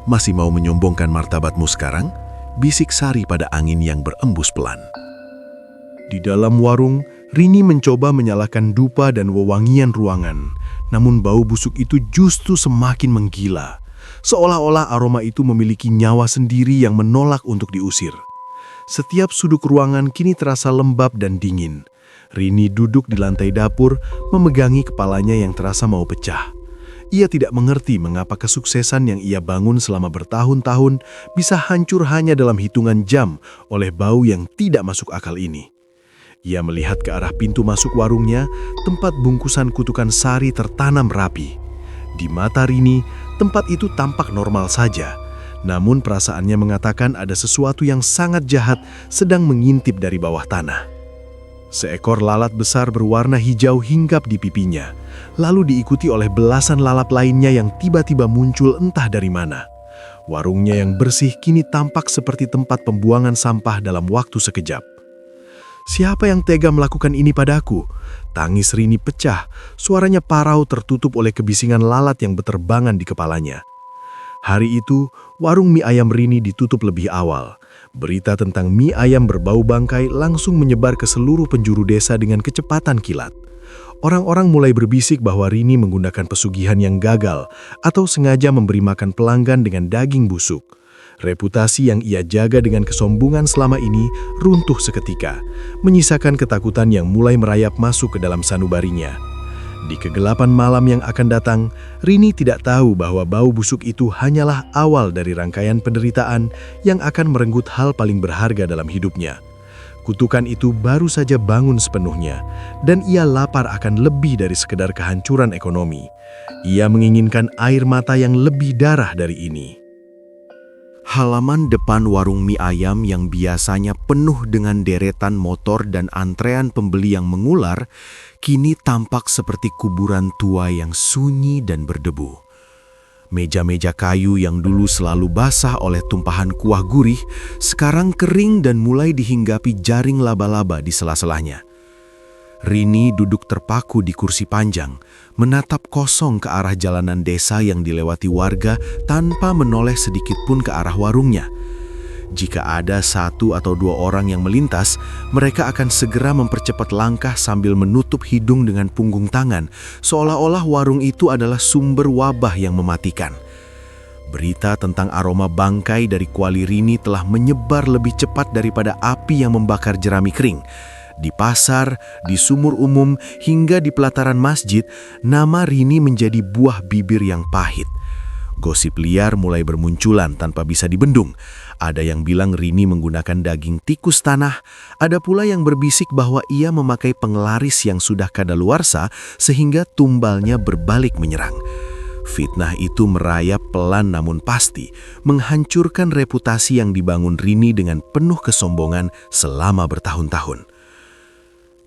Masih mau menyombongkan martabatmu sekarang?" bisik Sari pada angin yang berembus pelan. Di dalam warung, Rini mencoba menyalakan dupa dan wewangian ruangan. Namun bau busuk itu justru semakin menggila. Seolah-olah aroma itu memiliki nyawa sendiri yang menolak untuk diusir. Setiap sudut ruangan kini terasa lembab dan dingin. Rini duduk di lantai dapur, memegangi kepalanya yang terasa mau pecah. Ia tidak mengerti mengapa kesuksesan yang ia bangun selama bertahun-tahun bisa hancur hanya dalam hitungan jam oleh bau yang tidak masuk akal ini. Ia melihat ke arah pintu masuk warungnya, tempat bungkusan kutukan Sari tertanam rapi. Di mata Rini, tempat itu tampak normal saja. Namun perasaannya mengatakan ada sesuatu yang sangat jahat sedang mengintip dari bawah tanah. Seekor lalat besar berwarna hijau hinggap di pipinya, lalu diikuti oleh belasan lalat lainnya yang tiba-tiba muncul entah dari mana. Warungnya yang bersih kini tampak seperti tempat pembuangan sampah dalam waktu sekejap. "Siapa yang tega melakukan ini padaku?" Tangis Rini pecah, suaranya parau tertutup oleh kebisingan lalat yang berterbangan di kepalanya. Hari itu, warung mie ayam Rini ditutup lebih awal. Berita tentang mie ayam berbau bangkai langsung menyebar ke seluruh penjuru desa dengan kecepatan kilat. Orang-orang mulai berbisik bahwa Rini menggunakan pesugihan yang gagal atau sengaja memberi makan pelanggan dengan daging busuk. Reputasi yang ia jaga dengan kesombongan selama ini runtuh seketika, menyisakan ketakutan yang mulai merayap masuk ke dalam sanubarinya. Di kegelapan malam yang akan datang, Rini tidak tahu bahwa bau busuk itu hanyalah awal dari rangkaian penderitaan yang akan merenggut hal paling berharga dalam hidupnya. Kutukan itu baru saja bangun sepenuhnya, dan ia lapar akan lebih dari sekedar kehancuran ekonomi. Ia menginginkan air mata yang lebih darah dari ini. Halaman depan warung mie ayam yang biasanya penuh dengan deretan motor dan antrean pembeli yang mengular, kini tampak seperti kuburan tua yang sunyi dan berdebu. Meja-meja kayu yang dulu selalu basah oleh tumpahan kuah gurih, sekarang kering dan mulai dihinggapi jaring laba-laba di sela-selanya. Rini duduk terpaku di kursi panjang, menatap kosong ke arah jalanan desa yang dilewati warga tanpa menoleh sedikit pun ke arah warungnya. Jika ada 1 atau 2 orang yang melintas, mereka akan segera mempercepat langkah sambil menutup hidung dengan punggung tangan, seolah-olah warung itu adalah sumber wabah yang mematikan. Berita tentang aroma bangkai dari kuali Rini telah menyebar lebih cepat daripada api yang membakar jerami kering. Di pasar, di sumur umum, hingga di pelataran masjid, nama Rini menjadi buah bibir yang pahit. Gosip liar mulai bermunculan tanpa bisa dibendung. Ada yang bilang Rini menggunakan daging tikus tanah, ada pula yang berbisik bahwa ia memakai penglaris yang sudah kadaluarsa sehingga tumbalnya berbalik menyerang. Fitnah itu merayap pelan namun pasti, menghancurkan reputasi yang dibangun Rini dengan penuh kesombongan selama bertahun-tahun.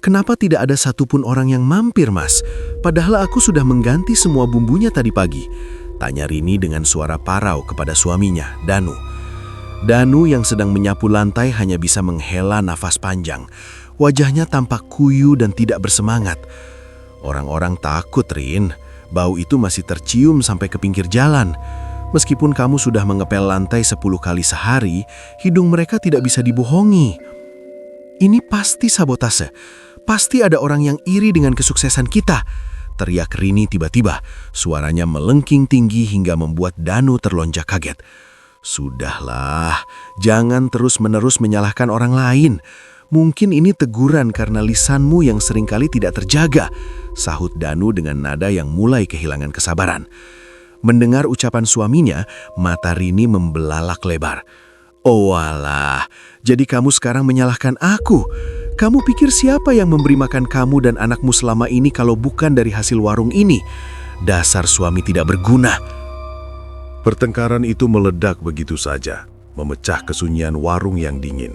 "Kenapa tidak ada satupun orang yang mampir, Mas? Padahal aku sudah mengganti semua bumbunya tadi pagi," tanya Rini dengan suara parau kepada suaminya, Danu. Danu yang sedang menyapu lantai hanya bisa menghela nafas panjang. Wajahnya tampak kuyu dan tidak bersemangat. "Orang-orang takut, Rin. Bau itu masih tercium sampai ke pinggir jalan. Meskipun kamu sudah mengepel lantai 10 kali sehari, hidung mereka tidak bisa dibohongi." "Ini pasti sabotase. Pasti ada orang yang iri dengan kesuksesan kita," teriak Rini tiba-tiba. Suaranya melengking tinggi hingga membuat Danu terlonjak kaget. "Sudahlah, jangan terus-menerus menyalahkan orang lain. Mungkin ini teguran karena lisanmu yang seringkali tidak terjaga," sahut Danu dengan nada yang mulai kehilangan kesabaran. Mendengar ucapan suaminya, mata Rini membelalak lebar. "Oh alah, jadi kamu sekarang menyalahkan aku? Kamu pikir siapa yang memberi makan kamu dan anakmu selama ini kalau bukan dari hasil warung ini? Dasar suami tidak berguna." Pertengkaran itu meledak begitu saja, memecah kesunyian warung yang dingin.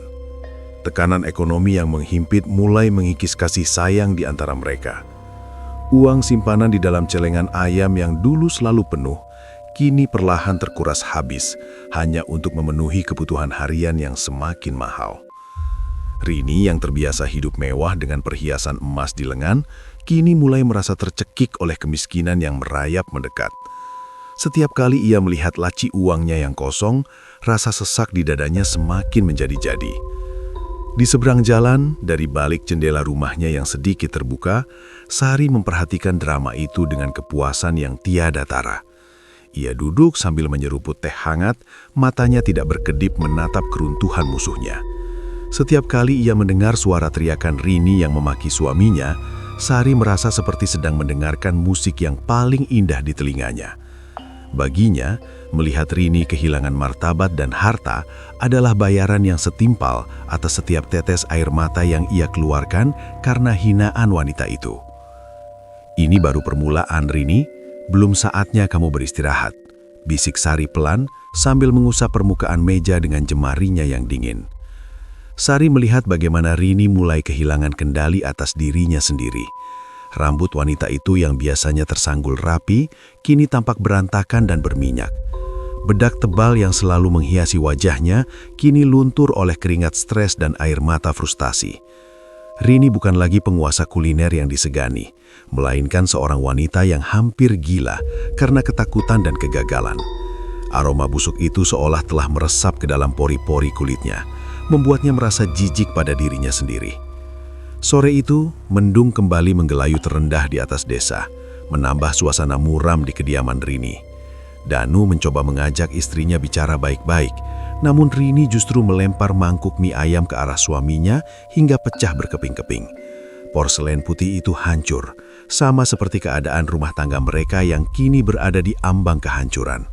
Tekanan ekonomi yang menghimpit mulai mengikis kasih sayang di antara mereka. Uang simpanan di dalam celengan ayam yang dulu selalu penuh, kini perlahan terkuras habis, hanya untuk memenuhi kebutuhan harian yang semakin mahal. Rini yang terbiasa hidup mewah dengan perhiasan emas di lengan, kini mulai merasa tercekik oleh kemiskinan yang merayap mendekat. Setiap kali ia melihat laci uangnya yang kosong, rasa sesak di dadanya semakin menjadi-jadi. Di seberang jalan, dari balik jendela rumahnya yang sedikit terbuka, Sari memperhatikan drama itu dengan kepuasan yang tiada tara. Ia duduk sambil menyeruput teh hangat, matanya tidak berkedip menatap keruntuhan musuhnya. Setiap kali ia mendengar suara teriakan Rini yang memaki suaminya, Sari merasa seperti sedang mendengarkan musik yang paling indah di telinganya. Baginya, melihat Rini kehilangan martabat dan harta adalah bayaran yang setimpal atas setiap tetes air mata yang ia keluarkan karena hinaan wanita itu. "Ini baru permulaan, Rini. Belum saatnya kamu beristirahat," bisik Sari pelan sambil mengusap permukaan meja dengan jemarinya yang dingin. Sari melihat bagaimana Rini mulai kehilangan kendali atas dirinya sendiri. Rambut wanita itu yang biasanya tersanggul rapi, kini tampak berantakan dan berminyak. Bedak tebal yang selalu menghiasi wajahnya, kini luntur oleh keringat stres dan air mata frustasi. Rini bukan lagi penguasa kuliner yang disegani, melainkan seorang wanita yang hampir gila karena ketakutan dan kegagalan. Aroma busuk itu seolah telah meresap ke dalam pori-pori kulitnya, membuatnya merasa jijik pada dirinya sendiri. Sore itu, mendung kembali menggelayut rendah di atas desa, menambah suasana muram di kediaman Rini. Danu mencoba mengajak istrinya bicara baik-baik, namun Rini justru melempar mangkuk mie ayam ke arah suaminya hingga pecah berkeping-keping. Porselen putih itu hancur, sama seperti keadaan rumah tangga mereka yang kini berada di ambang kehancuran.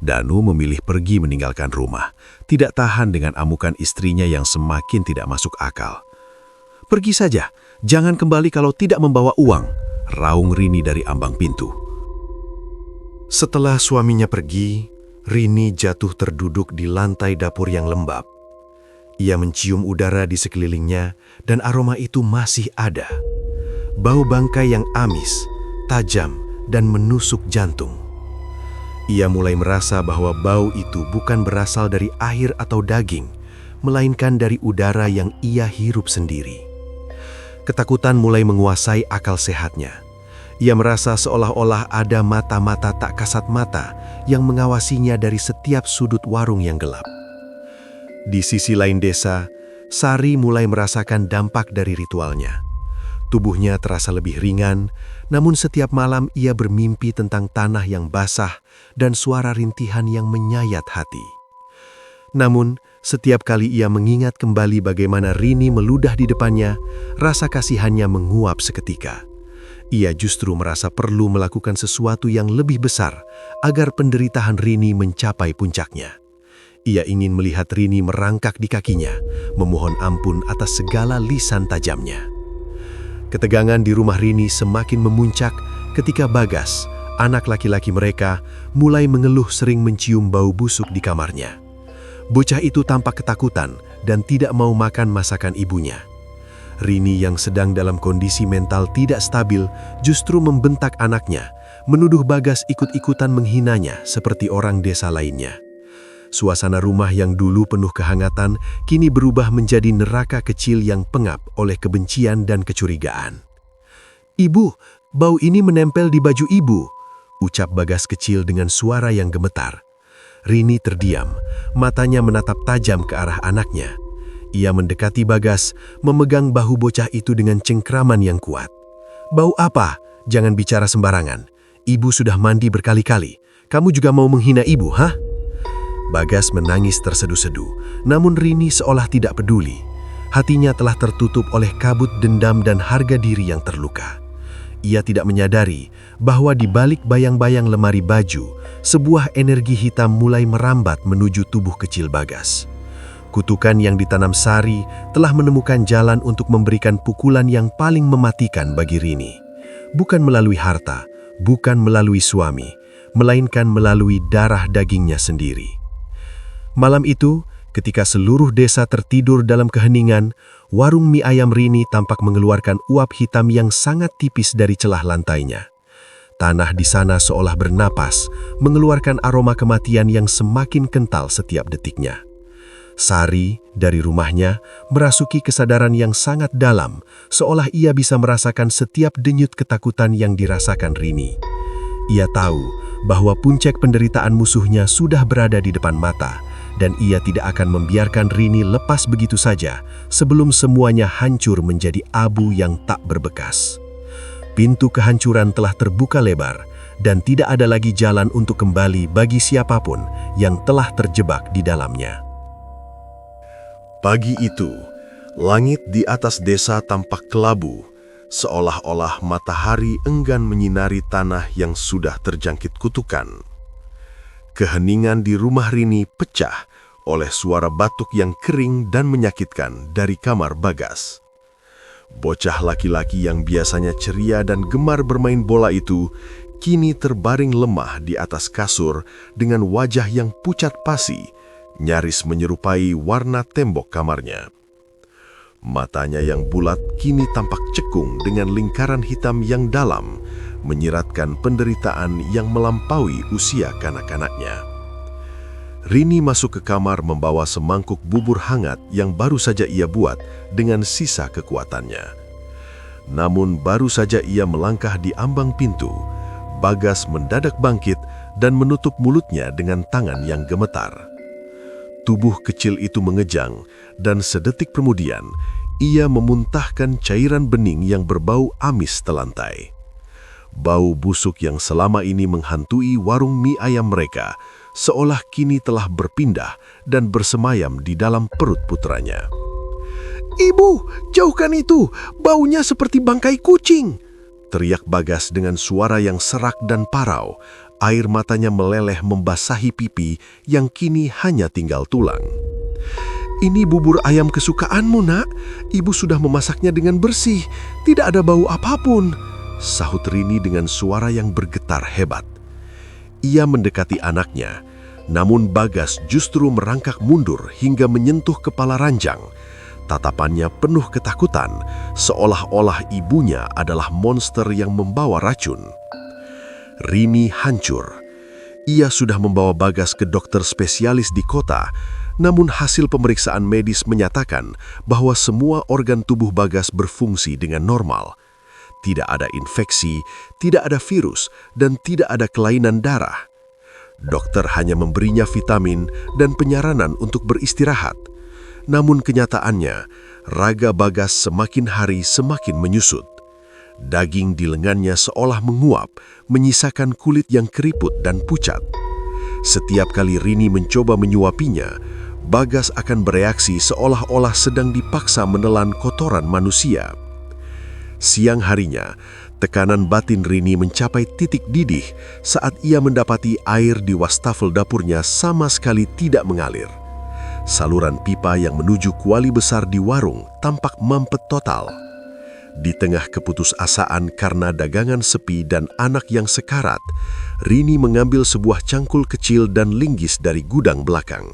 Danu memilih pergi meninggalkan rumah, tidak tahan dengan amukan istrinya yang semakin tidak masuk akal. "Pergi saja, jangan kembali kalau tidak membawa uang," raung Rini dari ambang pintu. Setelah suaminya pergi, Rini jatuh terduduk di lantai dapur yang lembab. Ia mencium udara di sekelilingnya dan aroma itu masih ada. Bau bangkai yang amis, tajam, dan menusuk jantung. Ia mulai merasa bahwa bau itu bukan berasal dari air atau daging, melainkan dari udara yang ia hirup sendiri. Ketakutan mulai menguasai akal sehatnya. Ia merasa seolah-olah ada mata-mata tak kasat mata yang mengawasinya dari setiap sudut warung yang gelap. Di sisi lain desa, Sari mulai merasakan dampak dari ritualnya. Tubuhnya terasa lebih ringan, namun setiap malam ia bermimpi tentang tanah yang basah dan suara rintihan yang menyayat hati. Namun, setiap kali ia mengingat kembali bagaimana Rini meludah di depannya, rasa kasihannya menguap seketika. Ia justru merasa perlu melakukan sesuatu yang lebih besar agar penderitaan Rini mencapai puncaknya. Ia ingin melihat Rini merangkak di kakinya, memohon ampun atas segala lisan tajamnya. Ketegangan di rumah Rini semakin memuncak ketika Bagas, anak laki-laki mereka, mulai mengeluh sering mencium bau busuk di kamarnya. Bocah itu tampak ketakutan dan tidak mau makan masakan ibunya. Rini yang sedang dalam kondisi mental tidak stabil justru membentak anaknya, menuduh Bagas ikut-ikutan menghinanya seperti orang desa lainnya. Suasana rumah yang dulu penuh kehangatan kini berubah menjadi neraka kecil yang pengap oleh kebencian dan kecurigaan. "Ibu, bau ini menempel di baju ibu," ucap Bagas kecil dengan suara yang gemetar. Rini terdiam, matanya menatap tajam ke arah anaknya. Ia mendekati Bagas, memegang bahu bocah itu dengan cengkraman yang kuat. "Bau apa? Jangan bicara sembarangan. Ibu sudah mandi berkali-kali. Kamu juga mau menghina ibu, hah?" Bagas menangis terseduh-seduh, namun Rini seolah tidak peduli. Hatinya telah tertutup oleh kabut dendam dan harga diri yang terluka. Ia tidak menyadari bahwa di balik bayang-bayang lemari baju, sebuah energi hitam mulai merambat menuju tubuh kecil Bagas. Kutukan yang ditanam Sari telah menemukan jalan untuk memberikan pukulan yang paling mematikan bagi Rini. Bukan melalui harta, bukan melalui suami, melainkan melalui darah dagingnya sendiri. Malam itu, ketika seluruh desa tertidur dalam keheningan, warung mie ayam Rini tampak mengeluarkan uap hitam yang sangat tipis dari celah lantainya. Tanah di sana seolah bernapas, mengeluarkan aroma kematian yang semakin kental setiap detiknya. Sari, dari rumahnya, merasuki kesadaran yang sangat dalam, seolah ia bisa merasakan setiap denyut ketakutan yang dirasakan Rini. Ia tahu bahwa puncak penderitaan musuhnya sudah berada di depan mata, dan ia tidak akan membiarkan Rini lepas begitu saja sebelum semuanya hancur menjadi abu yang tak berbekas. Pintu kehancuran telah terbuka lebar, dan tidak ada lagi jalan untuk kembali bagi siapapun yang telah terjebak di dalamnya. Pagi itu, langit di atas desa tampak kelabu, seolah-olah matahari enggan menyinari tanah yang sudah terjangkit kutukan. Keheningan di rumah Rini pecah oleh suara batuk yang kering dan menyakitkan dari kamar Bagas. Bocah laki-laki yang biasanya ceria dan gemar bermain bola itu kini terbaring lemah di atas kasur dengan wajah yang pucat pasi, nyaris menyerupai warna tembok kamarnya. Matanya yang bulat kini tampak cekung dengan lingkaran hitam yang dalam, menyiratkan penderitaan yang melampaui usia kanak-kanaknya. Rini masuk ke kamar membawa semangkuk bubur hangat yang baru saja ia buat dengan sisa kekuatannya. Namun baru saja ia melangkah di ambang pintu, Bagas mendadak bangkit dan menutup mulutnya dengan tangan yang gemetar. Tubuh kecil itu mengejang, dan sedetik kemudian, ia memuntahkan cairan bening yang berbau amis telantai. Bau busuk yang selama ini menghantui warung mie ayam mereka, seolah kini telah berpindah dan bersemayam di dalam perut putranya. "Ibu, jauhkan itu! Baunya seperti bangkai kucing!" teriak Bagas dengan suara yang serak dan parau. Air matanya meleleh membasahi pipi yang kini hanya tinggal tulang. "Ini bubur ayam kesukaanmu, Nak. Ibu sudah memasaknya dengan bersih. Tidak ada bau apapun," sahut Rini dengan suara yang bergetar hebat. Ia mendekati anaknya, namun Bagas justru merangkak mundur hingga menyentuh kepala ranjang. Tatapannya penuh ketakutan, seolah-olah ibunya adalah monster yang membawa racun. Rini hancur. Ia sudah membawa Bagas ke dokter spesialis di kota, namun hasil pemeriksaan medis menyatakan bahwa semua organ tubuh Bagas berfungsi dengan normal. Tidak ada infeksi, tidak ada virus, dan tidak ada kelainan darah. Dokter hanya memberinya vitamin dan penyaranan untuk beristirahat. Namun kenyataannya, raga Bagas semakin hari semakin menyusut. Daging di lengannya seolah menguap, menyisakan kulit yang keriput dan pucat. Setiap kali Rini mencoba menyuapinya, Bagas akan bereaksi seolah-olah sedang dipaksa menelan kotoran manusia. Siang harinya, tekanan batin Rini mencapai titik didih saat ia mendapati air di wastafel dapurnya sama sekali tidak mengalir. Saluran pipa yang menuju kuali besar di warung tampak mampet total. Di tengah keputusasaan karena dagangan sepi dan anak yang sekarat, Rini mengambil sebuah cangkul kecil dan linggis dari gudang belakang.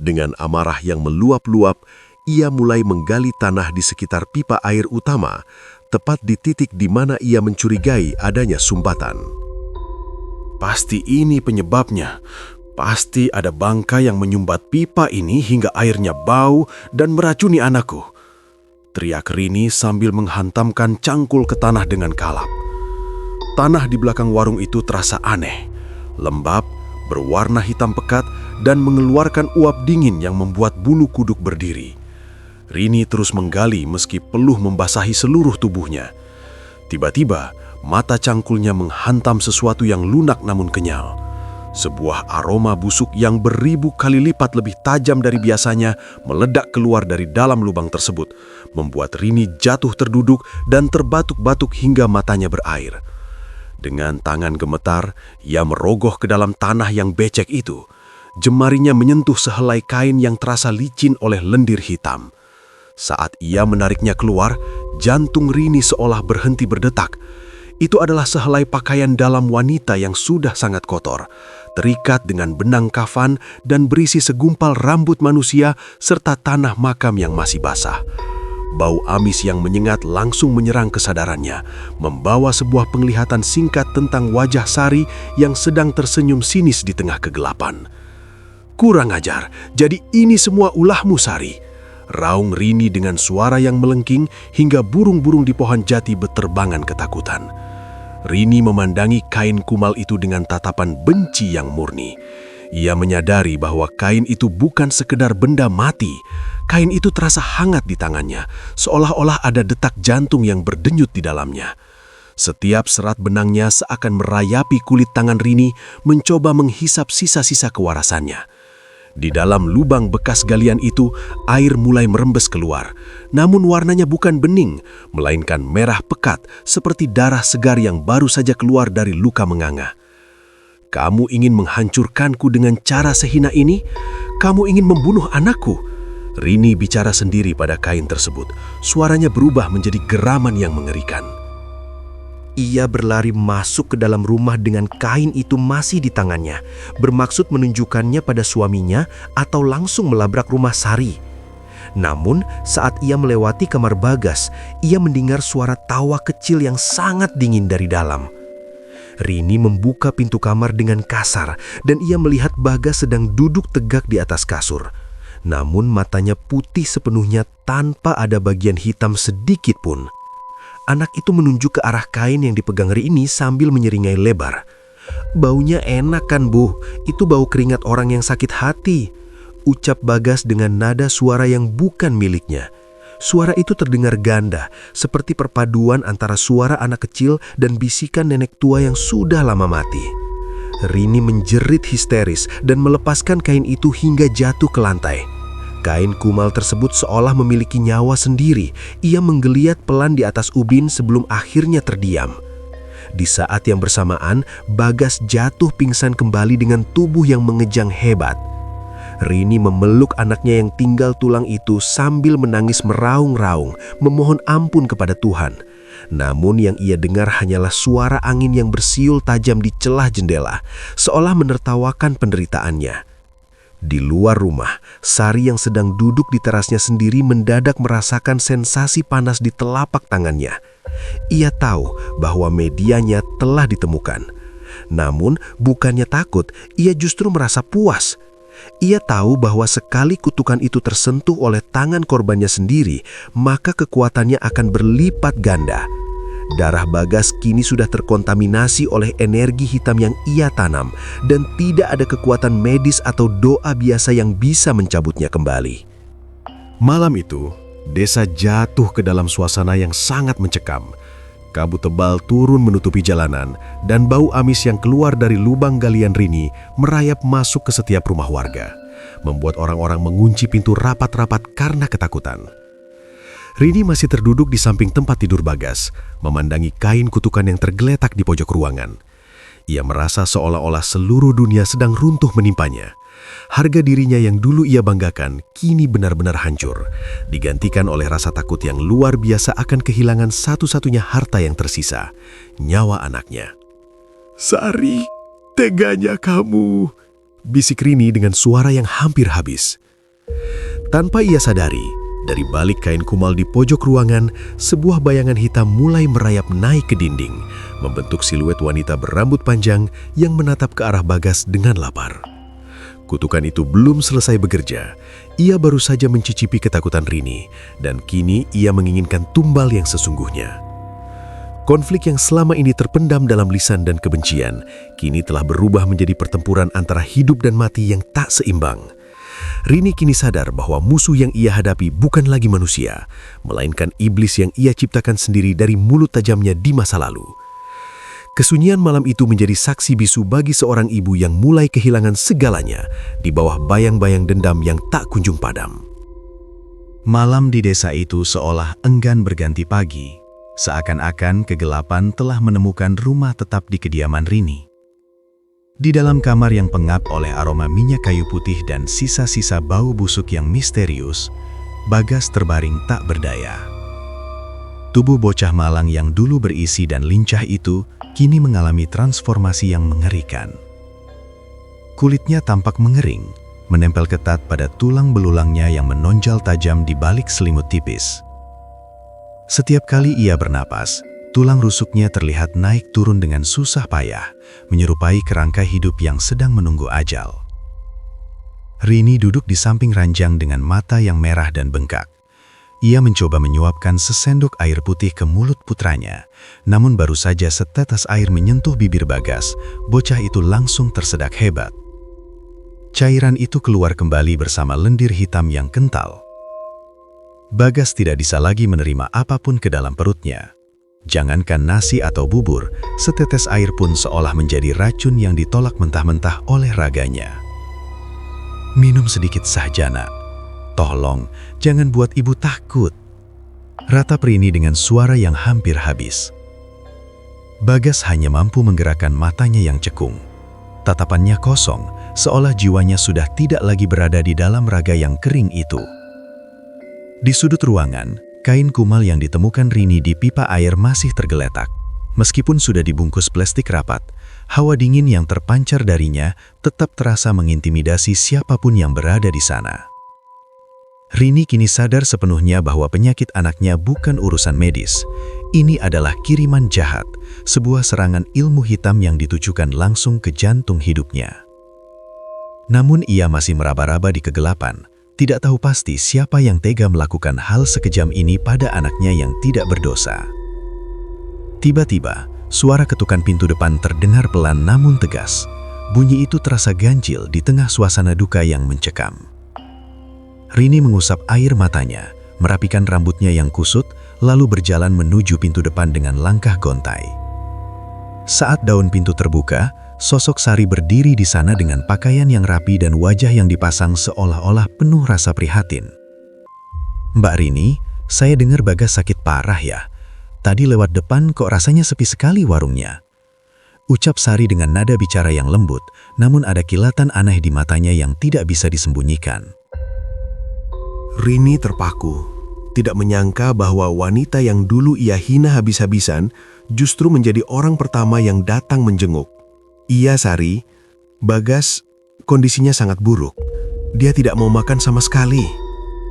Dengan amarah yang meluap-luap, ia mulai menggali tanah di sekitar pipa air utama, tepat di titik di mana ia mencurigai adanya sumbatan. Pasti ini penyebabnya. Pasti ada bangka yang menyumbat pipa ini hingga airnya bau dan meracuni anakku. Teriak Rini sambil menghantamkan cangkul ke tanah dengan kalap. Tanah di belakang warung itu terasa aneh, lembab, berwarna hitam pekat, dan mengeluarkan uap dingin yang membuat bulu kuduk berdiri. Rini terus menggali meski peluh membasahi seluruh tubuhnya. Tiba-tiba, mata cangkulnya menghantam sesuatu yang lunak namun kenyal. Sebuah aroma busuk yang beribu kali lipat lebih tajam dari biasanya meledak keluar dari dalam lubang tersebut, membuat Rini jatuh terduduk dan terbatuk-batuk hingga matanya berair. Dengan tangan gemetar, ia merogoh ke dalam tanah yang becek itu. Jemarinya menyentuh sehelai kain yang terasa licin oleh lendir hitam. Saat ia menariknya keluar, jantung Rini seolah berhenti berdetak. Itu adalah sehelai pakaian dalam wanita yang sudah sangat kotor, terikat dengan benang kafan dan berisi segumpal rambut manusia serta tanah makam yang masih basah. Bau amis yang menyengat langsung menyerang kesadarannya, membawa sebuah penglihatan singkat tentang wajah Sari yang sedang tersenyum sinis di tengah kegelapan. "Kurang ajar, jadi ini semua ulahmu, Sari," raung Rini dengan suara yang melengking hingga burung-burung di pohon jati berterbangan ketakutan. Rini memandangi kain kumal itu dengan tatapan benci yang murni. Ia menyadari bahwa kain itu bukan sekedar benda mati. Kain itu terasa hangat di tangannya, seolah-olah ada detak jantung yang berdenyut di dalamnya. Setiap serat benangnya seakan merayapi kulit tangan Rini, mencoba menghisap sisa-sisa kewarasannya. Di dalam lubang bekas galian itu, air mulai merembes keluar. Namun warnanya bukan bening, melainkan merah pekat seperti darah segar yang baru saja keluar dari luka menganga. "Kamu ingin menghancurkanku dengan cara sehina ini? Kamu ingin membunuh anakku?" Rini bicara sendiri pada kain tersebut. Suaranya berubah menjadi geraman yang mengerikan. Ia berlari masuk ke dalam rumah dengan kain itu masih di tangannya, bermaksud menunjukkannya pada suaminya atau langsung melabrak rumah Sari. Namun, saat ia melewati kamar Bagas, ia mendengar suara tawa kecil yang sangat dingin dari dalam. Rini membuka pintu kamar dengan kasar dan ia melihat Bagas sedang duduk tegak di atas kasur. Namun matanya putih sepenuhnya tanpa ada bagian hitam sedikit pun. Anak itu menunjuk ke arah kain yang dipegang Rini sambil menyeringai lebar. "Baunya enak kan, Bu? Itu bau keringat orang yang sakit hati," ucap Bagas dengan nada suara yang bukan miliknya. Suara itu terdengar ganda, seperti perpaduan antara suara anak kecil dan bisikan nenek tua yang sudah lama mati. Rini menjerit histeris dan melepaskan kain itu hingga jatuh ke lantai. Kain kumal tersebut seolah memiliki nyawa sendiri. Ia menggeliat pelan di atas ubin sebelum akhirnya terdiam. Di saat yang bersamaan, Bagas jatuh pingsan kembali dengan tubuh yang mengejang hebat. Rini memeluk anaknya yang tinggal tulang itu sambil menangis meraung-raung, memohon ampun kepada Tuhan. Namun yang ia dengar hanyalah suara angin yang bersiul tajam di celah jendela, seolah menertawakan penderitaannya. Di luar rumah, Sari yang sedang duduk di terasnya sendiri mendadak merasakan sensasi panas di telapak tangannya. Ia tahu bahwa medianya telah ditemukan. Namun, bukannya takut, ia justru merasa puas. Ia tahu bahwa sekali kutukan itu tersentuh oleh tangan korbannya sendiri, maka kekuatannya akan berlipat ganda. Darah Bagas kini sudah terkontaminasi oleh energi hitam yang ia tanam, dan tidak ada kekuatan medis atau doa biasa yang bisa mencabutnya kembali. Malam itu, desa jatuh ke dalam suasana yang sangat mencekam. Kabut tebal turun menutupi jalanan, dan bau amis yang keluar dari lubang galian Rini merayap masuk ke setiap rumah warga, membuat orang-orang mengunci pintu rapat-rapat karena ketakutan. Rini masih terduduk di samping tempat tidur Bagas, memandangi kain kutukan yang tergeletak di pojok ruangan. Ia merasa seolah-olah seluruh dunia sedang runtuh menimpanya. Harga dirinya yang dulu ia banggakan kini benar-benar hancur, digantikan oleh rasa takut yang luar biasa akan kehilangan satu-satunya harta yang tersisa, nyawa anaknya. "Sari, teganya kamu," bisik Rini dengan suara yang hampir habis. Tanpa ia sadari, dari balik kain kumal di pojok ruangan, sebuah bayangan hitam mulai merayap naik ke dinding, membentuk siluet wanita berambut panjang yang menatap ke arah Bagas dengan lapar. Kutukan itu belum selesai bekerja. Ia baru saja mencicipi ketakutan Rini, dan kini ia menginginkan tumbal yang sesungguhnya. Konflik yang selama ini terpendam dalam lisan dan kebencian, kini telah berubah menjadi pertempuran antara hidup dan mati yang tak seimbang. Rini kini sadar bahwa musuh yang ia hadapi bukan lagi manusia, melainkan iblis yang ia ciptakan sendiri dari mulut tajamnya di masa lalu. Kesunyian malam itu menjadi saksi bisu bagi seorang ibu yang mulai kehilangan segalanya di bawah bayang-bayang dendam yang tak kunjung padam. Malam di desa itu seolah enggan berganti pagi, seakan-akan kegelapan telah menemukan rumah tetap di kediaman Rini. Di dalam kamar yang pengap oleh aroma minyak kayu putih dan sisa-sisa bau busuk yang misterius, Bagas terbaring tak berdaya. Tubuh bocah malang yang dulu berisi dan lincah itu kini mengalami transformasi yang mengerikan. Kulitnya tampak mengering, menempel ketat pada tulang belulangnya yang menonjol tajam di balik selimut tipis. Setiap kali ia bernapas, tulang rusuknya terlihat naik turun dengan susah payah, menyerupai kerangka hidup yang sedang menunggu ajal. Rini duduk di samping ranjang dengan mata yang merah dan bengkak. Ia mencoba menyuapkan sesendok air putih ke mulut putranya, namun baru saja setetes air menyentuh bibir Bagas, bocah itu langsung tersedak hebat. Cairan itu keluar kembali bersama lendir hitam yang kental. Bagas tidak bisa lagi menerima apapun ke dalam perutnya. Jangankan nasi atau bubur, setetes air pun seolah menjadi racun yang ditolak mentah-mentah oleh raganya. "Minum sedikit saja, nak. Tolong, jangan buat ibu takut," ratap Rini dengan suara yang hampir habis. Bagas hanya mampu menggerakkan matanya yang cekung. Tatapannya kosong, seolah jiwanya sudah tidak lagi berada di dalam raga yang kering itu. Di sudut ruangan, kain kumal yang ditemukan Rini di pipa air masih tergeletak. Meskipun sudah dibungkus plastik rapat, hawa dingin yang terpancar darinya tetap terasa mengintimidasi siapapun yang berada di sana. Rini kini sadar sepenuhnya bahwa penyakit anaknya bukan urusan medis. Ini adalah kiriman jahat, sebuah serangan ilmu hitam yang ditujukan langsung ke jantung hidupnya. Namun ia masih meraba-raba di kegelapan, tidak tahu pasti siapa yang tega melakukan hal sekejam ini pada anaknya yang tidak berdosa. Tiba-tiba, suara ketukan pintu depan terdengar pelan namun tegas. Bunyi itu terasa ganjil di tengah suasana duka yang mencekam. Rini mengusap air matanya, merapikan rambutnya yang kusut, lalu berjalan menuju pintu depan dengan langkah gontai. Saat daun pintu terbuka, sosok Sari berdiri di sana dengan pakaian yang rapi dan wajah yang dipasang seolah-olah penuh rasa prihatin. "Mbak Rini, saya dengar Bagas sakit parah ya. Tadi lewat depan kok rasanya sepi sekali warungnya," ucap Sari dengan nada bicara yang lembut, namun ada kilatan aneh di matanya yang tidak bisa disembunyikan. Rini terpaku, tidak menyangka bahwa wanita yang dulu ia hina habis-habisan justru menjadi orang pertama yang datang menjenguk. "Iya, Sari, Bagas kondisinya sangat buruk. Dia tidak mau makan sama sekali."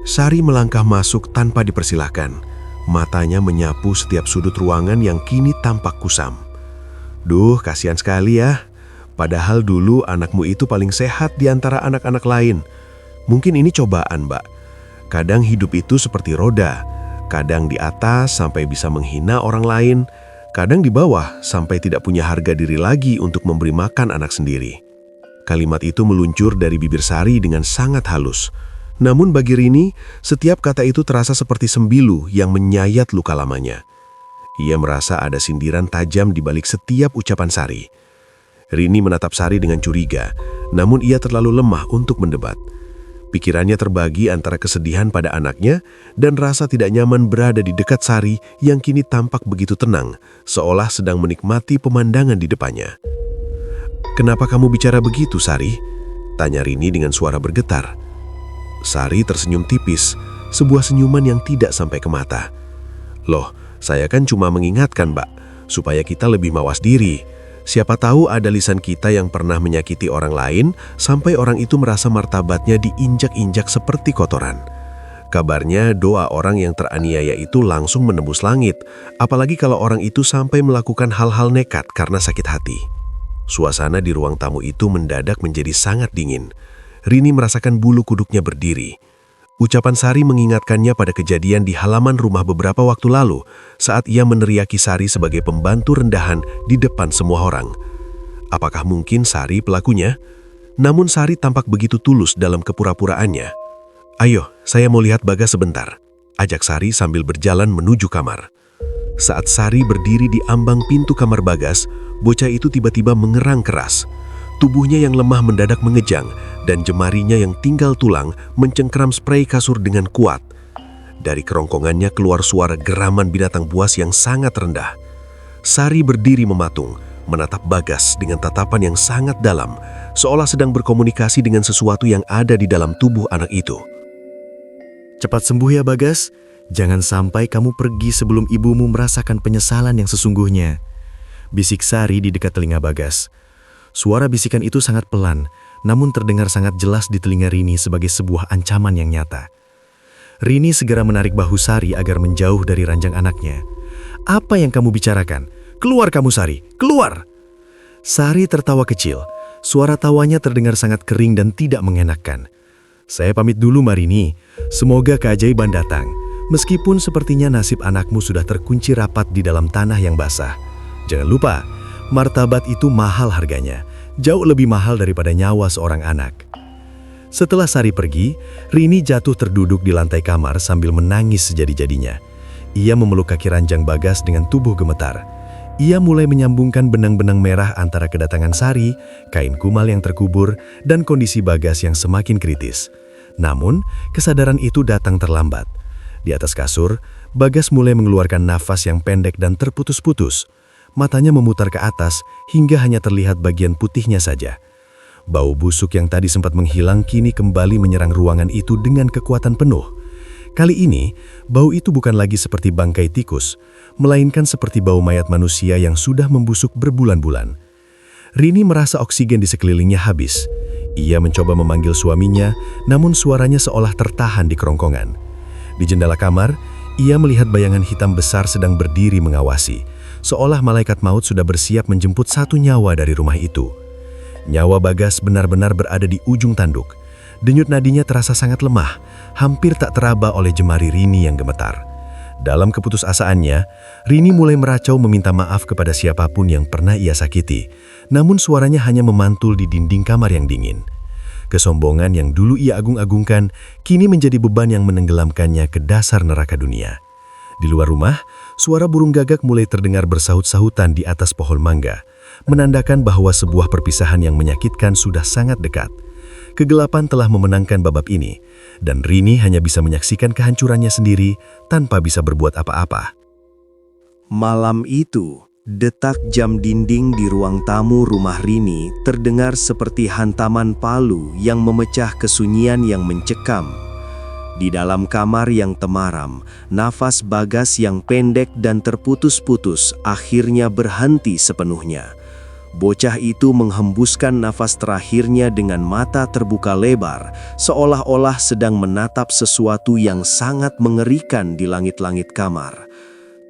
Sari melangkah masuk tanpa dipersilahkan. Matanya menyapu setiap sudut ruangan yang kini tampak kusam. Duh, kasihan sekali ya. Padahal dulu anakmu itu paling sehat di antara anak-anak lain. Mungkin ini cobaan, Mbak. Kadang hidup itu seperti roda. Kadang di atas sampai bisa menghina orang lain. Kadang di bawah sampai tidak punya harga diri lagi untuk memberi makan anak sendiri. Kalimat itu meluncur dari bibir Sari dengan sangat halus. Namun bagi Rini, setiap kata itu terasa seperti sembilu yang menyayat luka lamanya. Ia merasa ada sindiran tajam di balik setiap ucapan Sari. Rini menatap Sari dengan curiga, namun ia terlalu lemah untuk mendebat. Pikirannya terbagi antara kesedihan pada anaknya dan rasa tidak nyaman berada di dekat Sari yang kini tampak begitu tenang, seolah sedang menikmati pemandangan di depannya. "Kenapa kamu bicara begitu, Sari?" tanya Rini dengan suara bergetar. Sari tersenyum tipis, sebuah senyuman yang tidak sampai ke mata. "Loh, saya kan cuma mengingatkan, Mbak, supaya kita lebih mawas diri. Siapa tahu ada lisan kita yang pernah menyakiti orang lain sampai orang itu merasa martabatnya diinjak-injak seperti kotoran. Kabarnya doa orang yang teraniaya itu langsung menembus langit, apalagi kalau orang itu sampai melakukan hal-hal nekat karena sakit hati." Suasana di ruang tamu itu mendadak menjadi sangat dingin. Rini merasakan bulu kuduknya berdiri. Ucapan Sari mengingatkannya pada kejadian di halaman rumah beberapa waktu lalu saat ia meneriaki Sari sebagai pembantu rendahan di depan semua orang. Apakah mungkin Sari pelakunya? Namun Sari tampak begitu tulus dalam kepura-puraannya. "Ayo, saya mau lihat Bagas sebentar," ajak Sari sambil berjalan menuju kamar. Saat Sari berdiri di ambang pintu kamar Bagas, bocah itu tiba-tiba mengerang keras. Tubuhnya yang lemah mendadak mengejang, dan jemarinya yang tinggal tulang mencengkeram sprei kasur dengan kuat. Dari kerongkongannya keluar suara geraman binatang buas yang sangat rendah. Sari berdiri mematung, menatap Bagas dengan tatapan yang sangat dalam, seolah sedang berkomunikasi dengan sesuatu yang ada di dalam tubuh anak itu. Cepat sembuh ya Bagas, jangan sampai kamu pergi sebelum ibumu merasakan penyesalan yang sesungguhnya, bisik Sari di dekat telinga Bagas. Suara bisikan itu sangat pelan, namun terdengar sangat jelas di telinga Rini sebagai sebuah ancaman yang nyata. Rini segera menarik bahu Sari agar menjauh dari ranjang anaknya. "Apa yang kamu bicarakan? Keluar kamu Sari, keluar!" Sari tertawa kecil. Suara tawanya terdengar sangat kering dan tidak mengenakkan. "Saya pamit dulu Marini, semoga keajaiban datang. Meskipun sepertinya nasib anakmu sudah terkunci rapat di dalam tanah yang basah. Jangan lupa, martabat itu mahal harganya, jauh lebih mahal daripada nyawa seorang anak." Setelah Sari pergi, Rini jatuh terduduk di lantai kamar sambil menangis sejadi-jadinya. Ia memeluk kaki ranjang Bagas dengan tubuh gemetar. Ia mulai menyambungkan benang-benang merah antara kedatangan Sari, kain kumal yang terkubur, dan kondisi Bagas yang semakin kritis. Namun, kesadaran itu datang terlambat. Di atas kasur, Bagas mulai mengeluarkan nafas yang pendek dan terputus-putus. Matanya memutar ke atas hingga hanya terlihat bagian putihnya saja. Bau busuk yang tadi sempat menghilang kini kembali menyerang ruangan itu dengan kekuatan penuh. Kali ini, bau itu bukan lagi seperti bangkai tikus, melainkan seperti bau mayat manusia yang sudah membusuk berbulan-bulan. Rini merasa oksigen di sekelilingnya habis. Ia mencoba memanggil suaminya, namun suaranya seolah tertahan di kerongkongan. Di jendela kamar, ia melihat bayangan hitam besar sedang berdiri mengawasi, seolah malaikat maut sudah bersiap menjemput satu nyawa dari rumah itu. Nyawa Bagas benar-benar berada di ujung tanduk. Denyut nadinya terasa sangat lemah, hampir tak teraba oleh jemari Rini yang gemetar. Dalam keputusasaannya, Rini mulai meracau meminta maaf kepada siapapun yang pernah ia sakiti, namun suaranya hanya memantul di dinding kamar yang dingin. Kesombongan yang dulu ia agung-agungkan, kini menjadi beban yang menenggelamkannya ke dasar neraka dunia. Di luar rumah, suara burung gagak mulai terdengar bersahut-sahutan di atas pohon mangga, menandakan bahwa sebuah perpisahan yang menyakitkan sudah sangat dekat. Kegelapan telah memenangkan babak ini, dan Rini hanya bisa menyaksikan kehancurannya sendiri tanpa bisa berbuat apa-apa. Malam itu, detak jam dinding di ruang tamu rumah Rini terdengar seperti hantaman palu yang memecah kesunyian yang mencekam. Di dalam kamar yang temaram, nafas Bagas yang pendek dan terputus-putus akhirnya berhenti sepenuhnya. Bocah itu menghembuskan nafas terakhirnya dengan mata terbuka lebar, seolah-olah sedang menatap sesuatu yang sangat mengerikan di langit-langit kamar.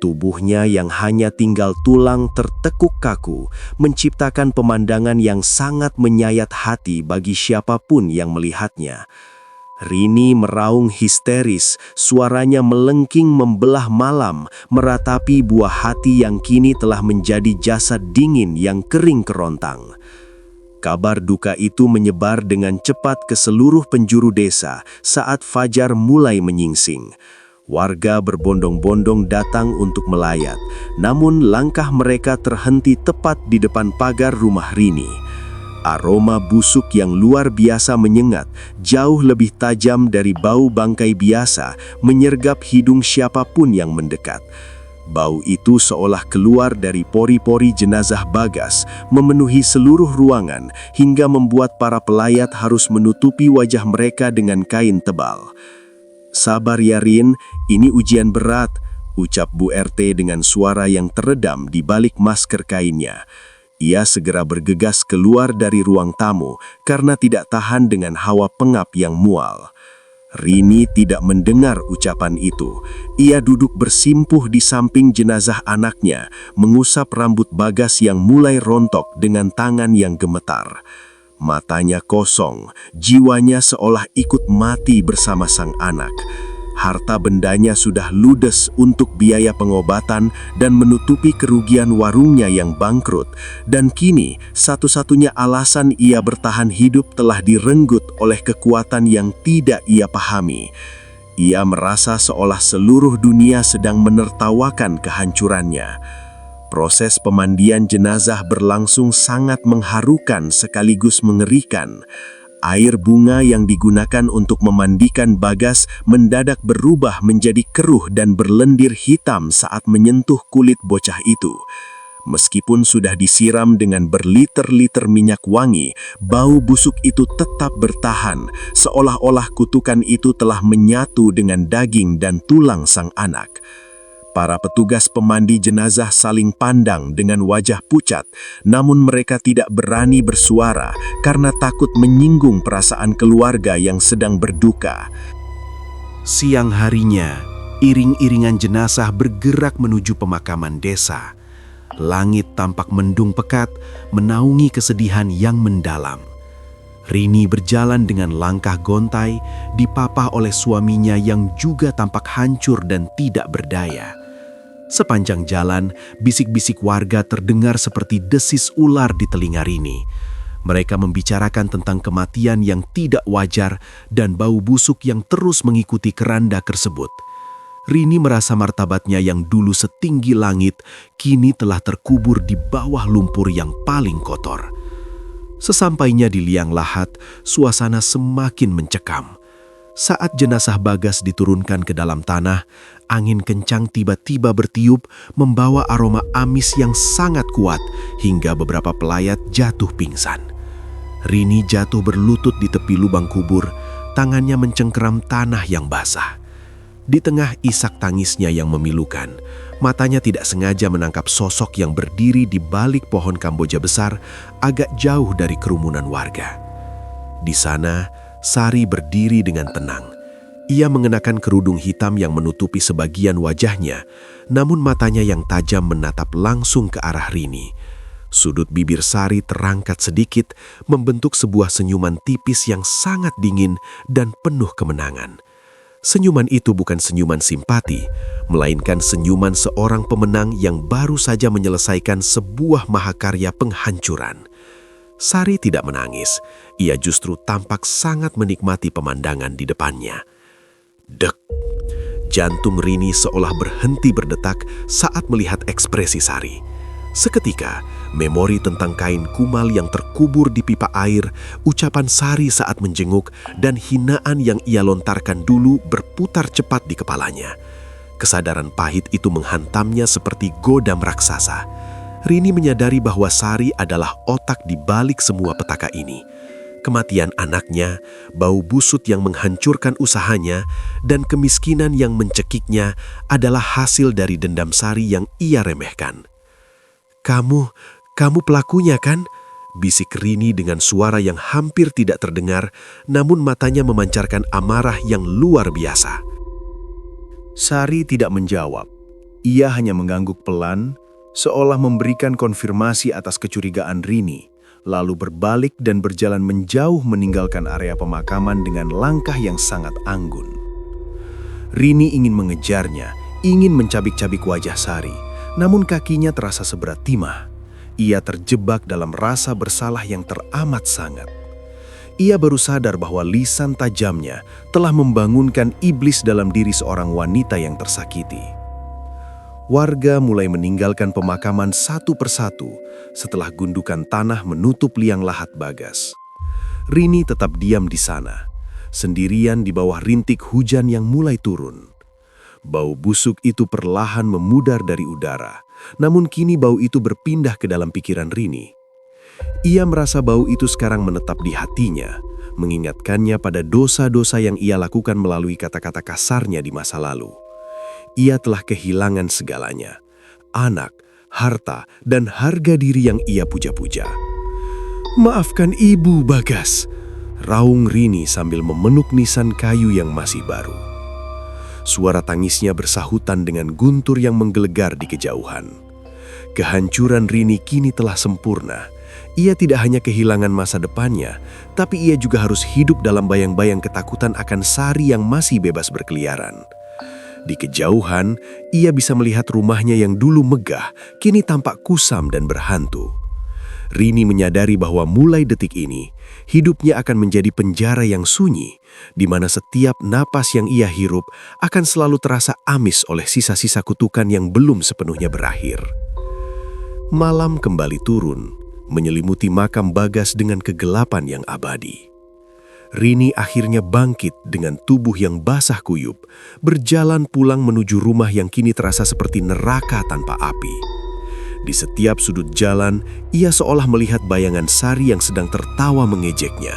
Tubuhnya yang hanya tinggal tulang tertekuk kaku menciptakan pemandangan yang sangat menyayat hati bagi siapapun yang melihatnya. Rini meraung histeris, suaranya melengking membelah malam, meratapi buah hati yang kini telah menjadi jasad dingin yang kering kerontang. Kabar duka itu menyebar dengan cepat ke seluruh penjuru desa saat fajar mulai menyingsing. Warga berbondong-bondong datang untuk melayat, namun langkah mereka terhenti tepat di depan pagar rumah Rini. Aroma busuk yang luar biasa menyengat, jauh lebih tajam dari bau bangkai biasa, menyergap hidung siapapun yang mendekat. Bau itu seolah keluar dari pori-pori jenazah Bagas, memenuhi seluruh ruangan, hingga membuat para pelayat harus menutupi wajah mereka dengan kain tebal. "Sabar ya Rin, ini ujian berat," ucap Bu RT dengan suara yang teredam di balik masker kainnya. Ia segera bergegas keluar dari ruang tamu karena tidak tahan dengan hawa pengap yang mual. Rini tidak mendengar ucapan itu. Ia duduk bersimpuh di samping jenazah anaknya, mengusap rambut Bagas yang mulai rontok dengan tangan yang gemetar. Matanya kosong, jiwanya seolah ikut mati bersama sang anak. Harta bendanya sudah ludes untuk biaya pengobatan dan menutupi kerugian warungnya yang bangkrut. Dan kini, satu-satunya alasan ia bertahan hidup telah direnggut oleh kekuatan yang tidak ia pahami. Ia merasa seolah seluruh dunia sedang menertawakan kehancurannya. Proses pemandian jenazah berlangsung sangat mengharukan sekaligus mengerikan. Air bunga yang digunakan untuk memandikan Bagas mendadak berubah menjadi keruh dan berlendir hitam saat menyentuh kulit bocah itu. Meskipun sudah disiram dengan berliter-liter minyak wangi, bau busuk itu tetap bertahan, seolah-olah kutukan itu telah menyatu dengan daging dan tulang sang anak. Para petugas pemandi jenazah saling pandang dengan wajah pucat, namun mereka tidak berani bersuara karena takut menyinggung perasaan keluarga yang sedang berduka. Siang harinya, iring-iringan jenazah bergerak menuju pemakaman desa. Langit tampak mendung pekat, menaungi kesedihan yang mendalam. Rini berjalan dengan langkah gontai, dipapah oleh suaminya yang juga tampak hancur dan tidak berdaya. Sepanjang jalan, bisik-bisik warga terdengar seperti desis ular di telinga Rini. Mereka membicarakan tentang kematian yang tidak wajar dan bau busuk yang terus mengikuti keranda tersebut. Rini merasa martabatnya yang dulu setinggi langit, kini telah terkubur di bawah lumpur yang paling kotor. Sesampainya di liang lahat, suasana semakin mencekam. Saat jenazah Bagas diturunkan ke dalam tanah, angin kencang tiba-tiba bertiup membawa aroma amis yang sangat kuat hingga beberapa pelayat jatuh pingsan. Rini jatuh berlutut di tepi lubang kubur, tangannya mencengkeram tanah yang basah. Di tengah isak tangisnya yang memilukan, matanya tidak sengaja menangkap sosok yang berdiri di balik pohon Kamboja besar agak jauh dari kerumunan warga. Di sana, Sari berdiri dengan tenang. Ia mengenakan kerudung hitam yang menutupi sebagian wajahnya, namun matanya yang tajam menatap langsung ke arah Rini. Sudut bibir Sari terangkat sedikit, membentuk sebuah senyuman tipis yang sangat dingin dan penuh kemenangan. Senyuman itu bukan senyuman simpati, melainkan senyuman seorang pemenang yang baru saja menyelesaikan sebuah mahakarya penghancuran. Sari tidak menangis, ia justru tampak sangat menikmati pemandangan di depannya. Dek! Jantung Rini seolah berhenti berdetak saat melihat ekspresi Sari. Seketika, memori tentang kain kumal yang terkubur di pipa air, ucapan Sari saat menjenguk, dan hinaan yang ia lontarkan dulu berputar cepat di kepalanya. Kesadaran pahit itu menghantamnya seperti godam raksasa. Rini menyadari bahwa Sari adalah otak di balik semua petaka ini. Kematian anaknya, bau busut yang menghancurkan usahanya, dan kemiskinan yang mencekiknya adalah hasil dari dendam Sari yang ia remehkan. Kamu pelakunya kan?" bisik Rini dengan suara yang hampir tidak terdengar, namun matanya memancarkan amarah yang luar biasa. Sari tidak menjawab. Ia hanya mengangguk pelan, seolah memberikan konfirmasi atas kecurigaan Rini, lalu berbalik dan berjalan menjauh meninggalkan area pemakaman dengan langkah yang sangat anggun. Rini ingin mengejarnya, ingin mencabik-cabik wajah Sari, namun kakinya terasa seberat timah. Ia terjebak dalam rasa bersalah yang teramat sangat. Ia baru sadar bahwa lisan tajamnya telah membangunkan iblis dalam diri seorang wanita yang tersakiti. Warga mulai meninggalkan pemakaman satu persatu setelah gundukan tanah menutup liang lahat Bagas. Rini tetap diam di sana, sendirian di bawah rintik hujan yang mulai turun. Bau busuk itu perlahan memudar dari udara, namun kini bau itu berpindah ke dalam pikiran Rini. Ia merasa bau itu sekarang menetap di hatinya, mengingatkannya pada dosa-dosa yang ia lakukan melalui kata-kata kasarnya di masa lalu. Ia telah kehilangan segalanya, anak, harta, dan harga diri yang ia puja-puja. "Maafkan ibu, Bagas," raung Rini sambil memeluk nisan kayu yang masih baru. Suara tangisnya bersahutan dengan guntur yang menggelegar di kejauhan. Kehancuran Rini kini telah sempurna. Ia tidak hanya kehilangan masa depannya, tapi ia juga harus hidup dalam bayang-bayang ketakutan akan Sari yang masih bebas berkeliaran. Di kejauhan, ia bisa melihat rumahnya yang dulu megah, kini tampak kusam dan berhantu. Rini menyadari bahwa mulai detik ini, hidupnya akan menjadi penjara yang sunyi, di mana setiap napas yang ia hirup akan selalu terasa amis oleh sisa-sisa kutukan yang belum sepenuhnya berakhir. Malam kembali turun, menyelimuti makam Bagas dengan kegelapan yang abadi. Rini akhirnya bangkit dengan tubuh yang basah kuyup, berjalan pulang menuju rumah yang kini terasa seperti neraka tanpa api. Di setiap sudut jalan, ia seolah melihat bayangan Sari yang sedang tertawa mengejeknya.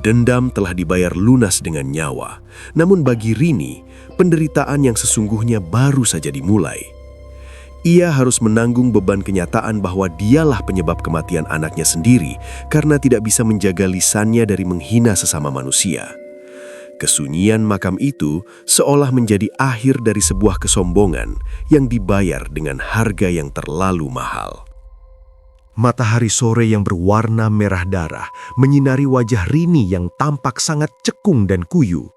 Dendam telah dibayar lunas dengan nyawa, namun bagi Rini, penderitaan yang sesungguhnya baru saja dimulai. Ia harus menanggung beban kenyataan bahwa dialah penyebab kematian anaknya sendiri karena tidak bisa menjaga lisannya dari menghina sesama manusia. Kesunyian makam itu seolah menjadi akhir dari sebuah kesombongan yang dibayar dengan harga yang terlalu mahal. Matahari sore yang berwarna merah darah menyinari wajah Rini yang tampak sangat cekung dan kuyu.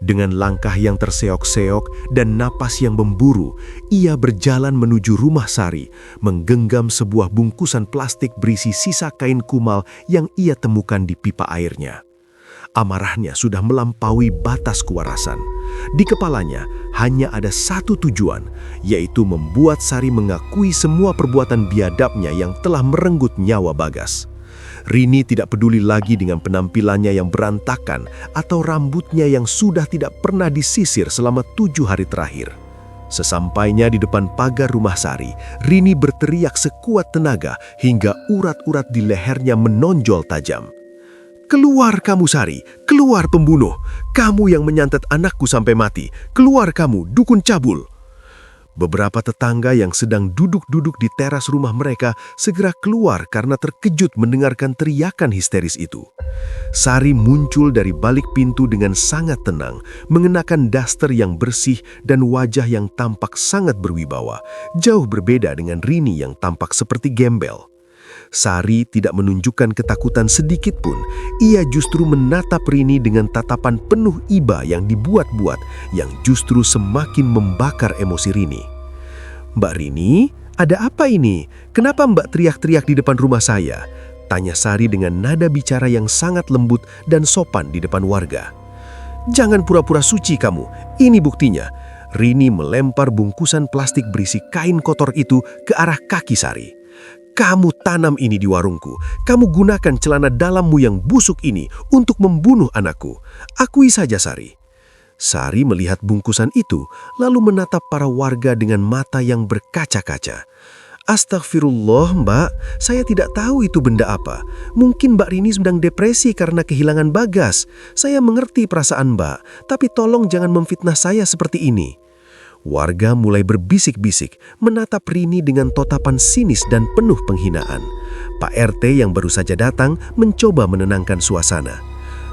Dengan langkah yang terseok-seok dan napas yang memburu, ia berjalan menuju rumah Sari, menggenggam sebuah bungkusan plastik berisi sisa kain kumal yang ia temukan di pipa airnya. Amarahnya sudah melampaui batas kewarasan. Di kepalanya hanya ada satu tujuan, yaitu membuat Sari mengakui semua perbuatan biadabnya yang telah merenggut nyawa Bagas. Rini tidak peduli lagi dengan penampilannya yang berantakan atau rambutnya yang sudah tidak pernah disisir selama 7 hari terakhir. Sesampainya di depan pagar rumah Sari, Rini berteriak sekuat tenaga hingga urat-urat di lehernya menonjol tajam. "Keluar kamu Sari, keluar pembunuh, kamu yang menyantet anakku sampai mati, keluar kamu dukun cabul." Beberapa tetangga yang sedang duduk-duduk di teras rumah mereka segera keluar karena terkejut mendengarkan teriakan histeris itu. Sari muncul dari balik pintu dengan sangat tenang, mengenakan daster yang bersih dan wajah yang tampak sangat berwibawa, jauh berbeda dengan Rini yang tampak seperti gembel. Sari tidak menunjukkan ketakutan sedikit pun. Ia justru menatap Rini dengan tatapan penuh iba yang dibuat-buat, yang justru semakin membakar emosi Rini. "Mbak Rini, ada apa ini? Kenapa Mbak teriak-teriak di depan rumah saya?" tanya Sari dengan nada bicara yang sangat lembut dan sopan di depan warga. "Jangan pura-pura suci kamu, ini buktinya." Rini melempar bungkusan plastik berisi kain kotor itu ke arah kaki Sari. "Kamu tanam ini di warungku. Kamu gunakan celana dalammu yang busuk ini untuk membunuh anakku. Akui saja, Sari." Sari melihat bungkusan itu, lalu menatap para warga dengan mata yang berkaca-kaca. "Astagfirullah, Mbak. Saya tidak tahu itu benda apa. Mungkin Mbak Rini sedang depresi karena kehilangan Bagas. Saya mengerti perasaan Mbak, tapi tolong jangan memfitnah saya seperti ini." Warga mulai berbisik-bisik, menatap Rini dengan tatapan sinis dan penuh penghinaan. Pak RT yang baru saja datang mencoba menenangkan suasana.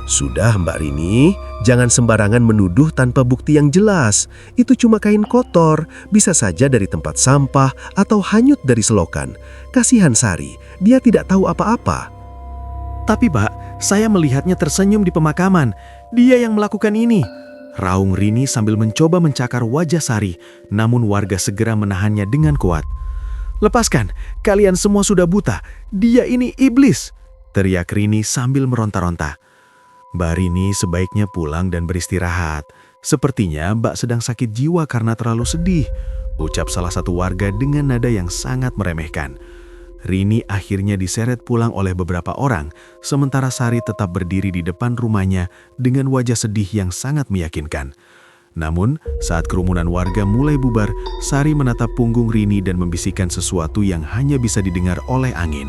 Sudah Mbak Rini, jangan sembarangan menuduh tanpa bukti yang jelas. Itu cuma kain kotor, bisa saja dari tempat sampah atau hanyut dari selokan. Kasihan Sari, dia tidak tahu apa-apa. Tapi Pak, saya melihatnya tersenyum di pemakaman. Dia yang melakukan ini. Raung Rini sambil mencoba mencakar wajah Sari, namun warga segera menahannya dengan kuat. Lepaskan, kalian semua sudah buta. Dia ini iblis, teriak Rini sambil meronta-ronta. Mbak Rini sebaiknya pulang dan beristirahat. Sepertinya Mbak sedang sakit jiwa karena terlalu sedih, ucap salah satu warga dengan nada yang sangat meremehkan. Rini akhirnya diseret pulang oleh beberapa orang, sementara Sari tetap berdiri di depan rumahnya dengan wajah sedih yang sangat meyakinkan. Namun, saat kerumunan warga mulai bubar, Sari menatap punggung Rini dan membisikkan sesuatu yang hanya bisa didengar oleh angin.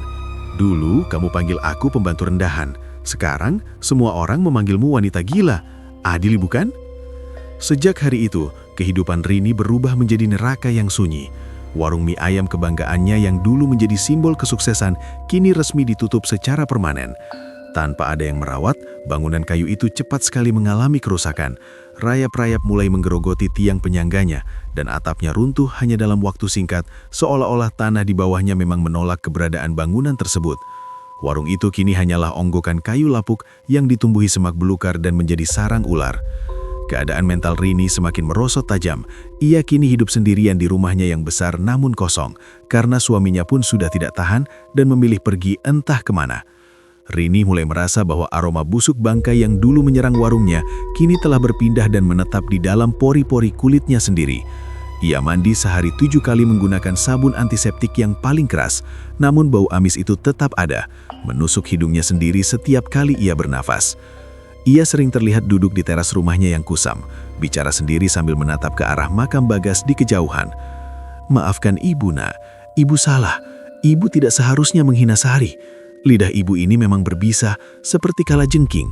Dulu kamu panggil aku pembantu rendahan. Sekarang, semua orang memanggilmu wanita gila. Adil bukan? Sejak hari itu, kehidupan Rini berubah menjadi neraka yang sunyi. Warung mie ayam kebanggaannya yang dulu menjadi simbol kesuksesan, kini resmi ditutup secara permanen. Tanpa ada yang merawat, bangunan kayu itu cepat sekali mengalami kerusakan. Rayap-rayap mulai menggerogoti tiang penyangganya, dan atapnya runtuh hanya dalam waktu singkat, seolah-olah tanah di bawahnya memang menolak keberadaan bangunan tersebut. Warung itu kini hanyalah onggokan kayu lapuk yang ditumbuhi semak belukar dan menjadi sarang ular. Keadaan mental Rini semakin merosot tajam. Ia kini hidup sendirian di rumahnya yang besar namun kosong, karena suaminya pun sudah tidak tahan dan memilih pergi entah kemana. Rini mulai merasa bahwa aroma busuk bangkai yang dulu menyerang warungnya kini telah berpindah dan menetap di dalam pori-pori kulitnya sendiri. Ia mandi sehari 7 kali menggunakan sabun antiseptik yang paling keras, namun bau amis itu tetap ada, menusuk hidungnya sendiri setiap kali ia bernafas. Ia sering terlihat duduk di teras rumahnya yang kusam, bicara sendiri sambil menatap ke arah makam Bagas di kejauhan. Maafkan ibu, nak. Ibu salah. Ibu tidak seharusnya menghina Sari. Lidah ibu ini memang berbisa seperti kalajengking.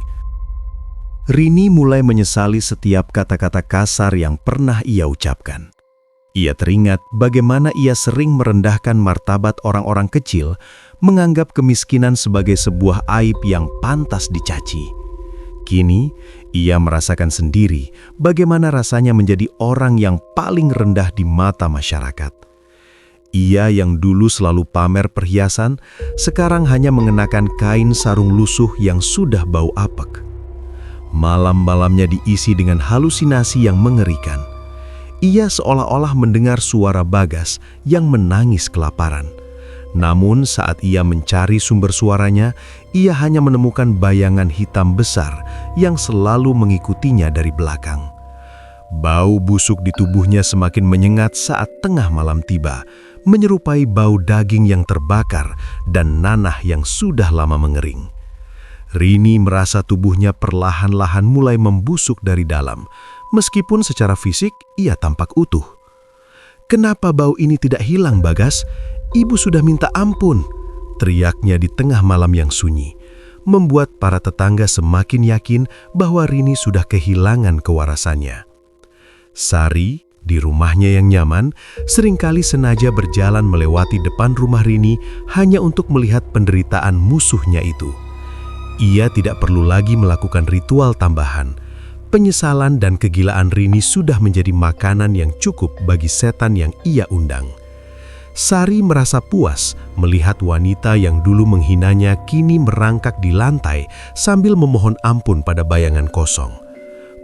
Rini mulai menyesali setiap kata-kata kasar yang pernah ia ucapkan. Ia teringat bagaimana ia sering merendahkan martabat orang-orang kecil, menganggap kemiskinan sebagai sebuah aib yang pantas dicaci. Kini, ia merasakan sendiri bagaimana rasanya menjadi orang yang paling rendah di mata masyarakat. Ia yang dulu selalu pamer perhiasan, sekarang hanya mengenakan kain sarung lusuh yang sudah bau apek. Malam-malamnya diisi dengan halusinasi yang mengerikan. Ia seolah-olah mendengar suara Bagas yang menangis kelaparan. Namun saat ia mencari sumber suaranya, ia hanya menemukan bayangan hitam besar yang selalu mengikutinya dari belakang. Bau busuk di tubuhnya semakin menyengat saat tengah malam tiba, menyerupai bau daging yang terbakar dan nanah yang sudah lama mengering. Rini merasa tubuhnya perlahan-lahan mulai membusuk dari dalam, meskipun secara fisik ia tampak utuh. "Kenapa bau ini tidak hilang, Bagas? Ibu sudah minta ampun," teriaknya di tengah malam yang sunyi, membuat para tetangga semakin yakin bahwa Rini sudah kehilangan kewarasannya. Sari, di rumahnya yang nyaman, seringkali sengaja berjalan melewati depan rumah Rini hanya untuk melihat penderitaan musuhnya itu. Ia tidak perlu lagi melakukan ritual tambahan. Penyesalan dan kegilaan Rini sudah menjadi makanan yang cukup bagi setan yang ia undang. Sari merasa puas melihat wanita yang dulu menghinanya kini merangkak di lantai sambil memohon ampun pada bayangan kosong.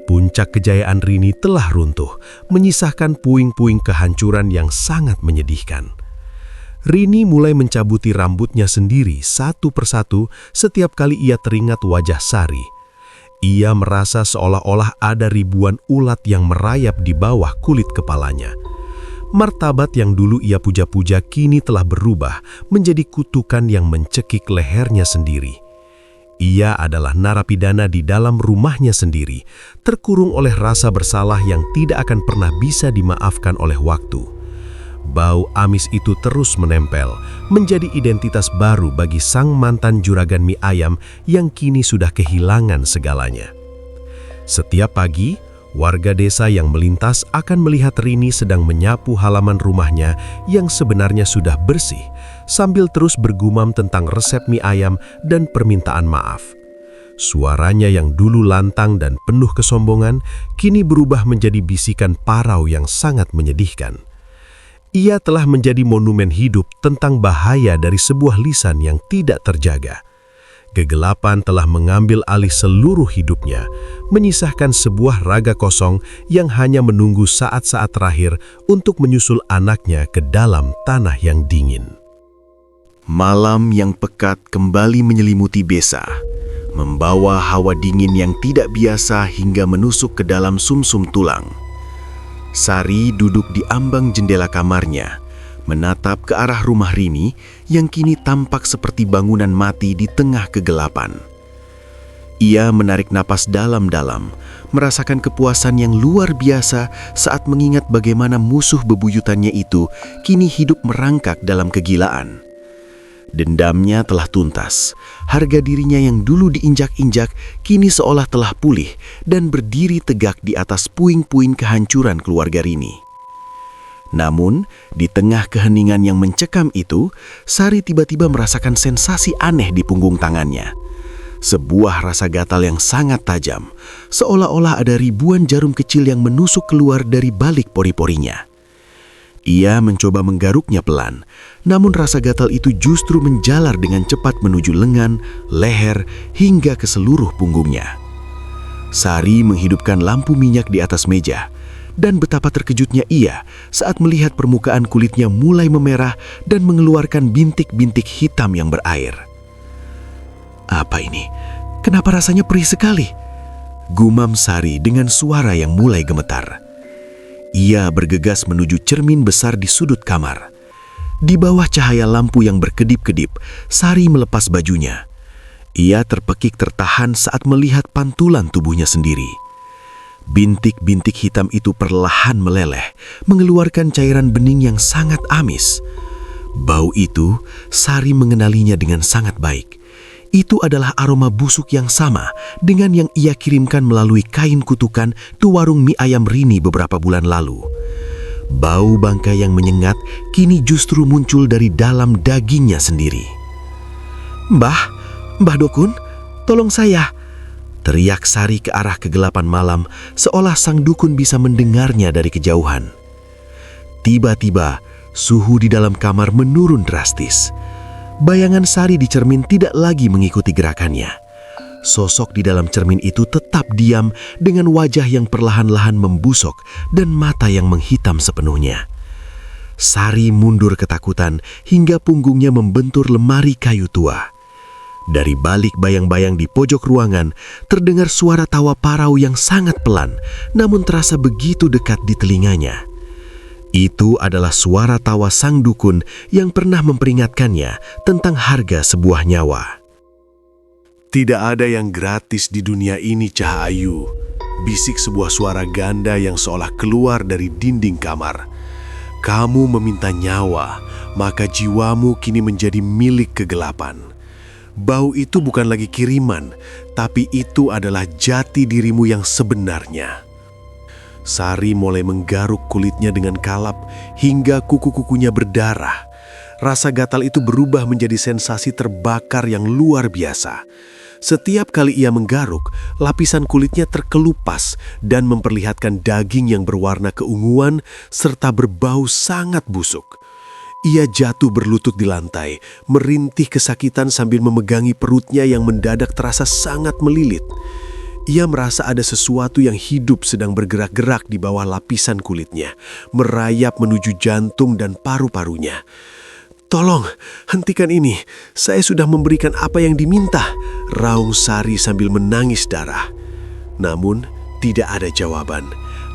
Puncak kejayaan Rini telah runtuh, menyisakan puing-puing kehancuran yang sangat menyedihkan. Rini mulai mencabuti rambutnya sendiri satu persatu setiap kali ia teringat wajah Sari. Ia merasa seolah-olah ada ribuan ulat yang merayap di bawah kulit kepalanya. Martabat yang dulu ia puja-puja kini telah berubah menjadi kutukan yang mencekik lehernya sendiri. Ia adalah narapidana di dalam rumahnya sendiri, terkurung oleh rasa bersalah yang tidak akan pernah bisa dimaafkan oleh waktu. Bau amis itu terus menempel, menjadi identitas baru bagi sang mantan juragan mie ayam yang kini sudah kehilangan segalanya. Setiap pagi, warga desa yang melintas akan melihat Rini sedang menyapu halaman rumahnya yang sebenarnya sudah bersih, sambil terus bergumam tentang resep mie ayam dan permintaan maaf. Suaranya yang dulu lantang dan penuh kesombongan kini berubah menjadi bisikan parau yang sangat menyedihkan. Ia telah menjadi monumen hidup tentang bahaya dari sebuah lisan yang tidak terjaga. Kegelapan telah mengambil alih seluruh hidupnya, menyisahkan sebuah raga kosong yang hanya menunggu saat-saat terakhir untuk menyusul anaknya ke dalam tanah yang dingin. Malam yang pekat kembali menyelimuti desa, membawa hawa dingin yang tidak biasa hingga menusuk ke dalam sumsum tulang. Sari duduk di ambang jendela kamarnya, menatap ke arah rumah Rini yang kini tampak seperti bangunan mati di tengah kegelapan. Ia menarik napas dalam-dalam, merasakan kepuasan yang luar biasa saat mengingat bagaimana musuh bebuyutannya itu kini hidup merangkak dalam kegilaan. Dendamnya telah tuntas, harga dirinya yang dulu diinjak-injak kini seolah telah pulih dan berdiri tegak di atas puing-puing kehancuran keluarga Rini. Namun, di tengah keheningan yang mencekam itu, Sari tiba-tiba merasakan sensasi aneh di punggung tangannya. Sebuah rasa gatal yang sangat tajam, seolah-olah ada ribuan jarum kecil yang menusuk keluar dari balik pori-porinya. Ia mencoba menggaruknya pelan, namun rasa gatal itu justru menjalar dengan cepat menuju lengan, leher, hingga ke seluruh punggungnya. Sari menghidupkan lampu minyak di atas meja, dan betapa terkejutnya ia saat melihat permukaan kulitnya mulai memerah dan mengeluarkan bintik-bintik hitam yang berair. "Apa ini? Kenapa rasanya perih sekali?" gumam Sari dengan suara yang mulai gemetar. Ia bergegas menuju cermin besar di sudut kamar. Di bawah cahaya lampu yang berkedip-kedip, Sari melepas bajunya. Ia terpekik tertahan saat melihat pantulan tubuhnya sendiri. Bintik-bintik hitam itu perlahan meleleh, mengeluarkan cairan bening yang sangat amis. Bau itu, Sari mengenalinya dengan sangat baik. Itu adalah aroma busuk yang sama dengan yang ia kirimkan melalui kain kutukan ke warung mie ayam Rini beberapa bulan lalu. Bau bangkai yang menyengat kini justru muncul dari dalam dagingnya sendiri. Mbah Dokun, tolong saya!" teriak Sari ke arah kegelapan malam, seolah sang dukun bisa mendengarnya dari kejauhan. Tiba-tiba, suhu di dalam kamar menurun drastis. Bayangan Sari di cermin tidak lagi mengikuti gerakannya. Sosok di dalam cermin itu tetap diam dengan wajah yang perlahan-lahan membusok dan mata yang menghitam sepenuhnya. Sari mundur ketakutan hingga punggungnya membentur lemari kayu tua. Dari balik bayang-bayang di pojok ruangan, terdengar suara tawa parau yang sangat pelan, namun terasa begitu dekat di telinganya. Itu adalah suara tawa sang dukun yang pernah memperingatkannya tentang harga sebuah nyawa. "Tidak ada yang gratis di dunia ini, Cahayu," bisik sebuah suara ganda yang seolah keluar dari dinding kamar. "Kamu meminta nyawa, maka jiwamu kini menjadi milik kegelapan. Bau itu bukan lagi kiriman, tapi itu adalah jati dirimu yang sebenarnya." Sari mulai menggaruk kulitnya dengan kalap hingga kuku-kukunya berdarah. Rasa gatal itu berubah menjadi sensasi terbakar yang luar biasa. Setiap kali ia menggaruk, lapisan kulitnya terkelupas dan memperlihatkan daging yang berwarna keunguan serta berbau sangat busuk. Ia jatuh berlutut di lantai, merintih kesakitan sambil memegangi perutnya yang mendadak terasa sangat melilit. Ia merasa ada sesuatu yang hidup sedang bergerak-gerak di bawah lapisan kulitnya, merayap menuju jantung dan paru-parunya. "Tolong, hentikan ini. Saya sudah memberikan apa yang diminta," raung Sari sambil menangis darah. Namun, tidak ada jawaban.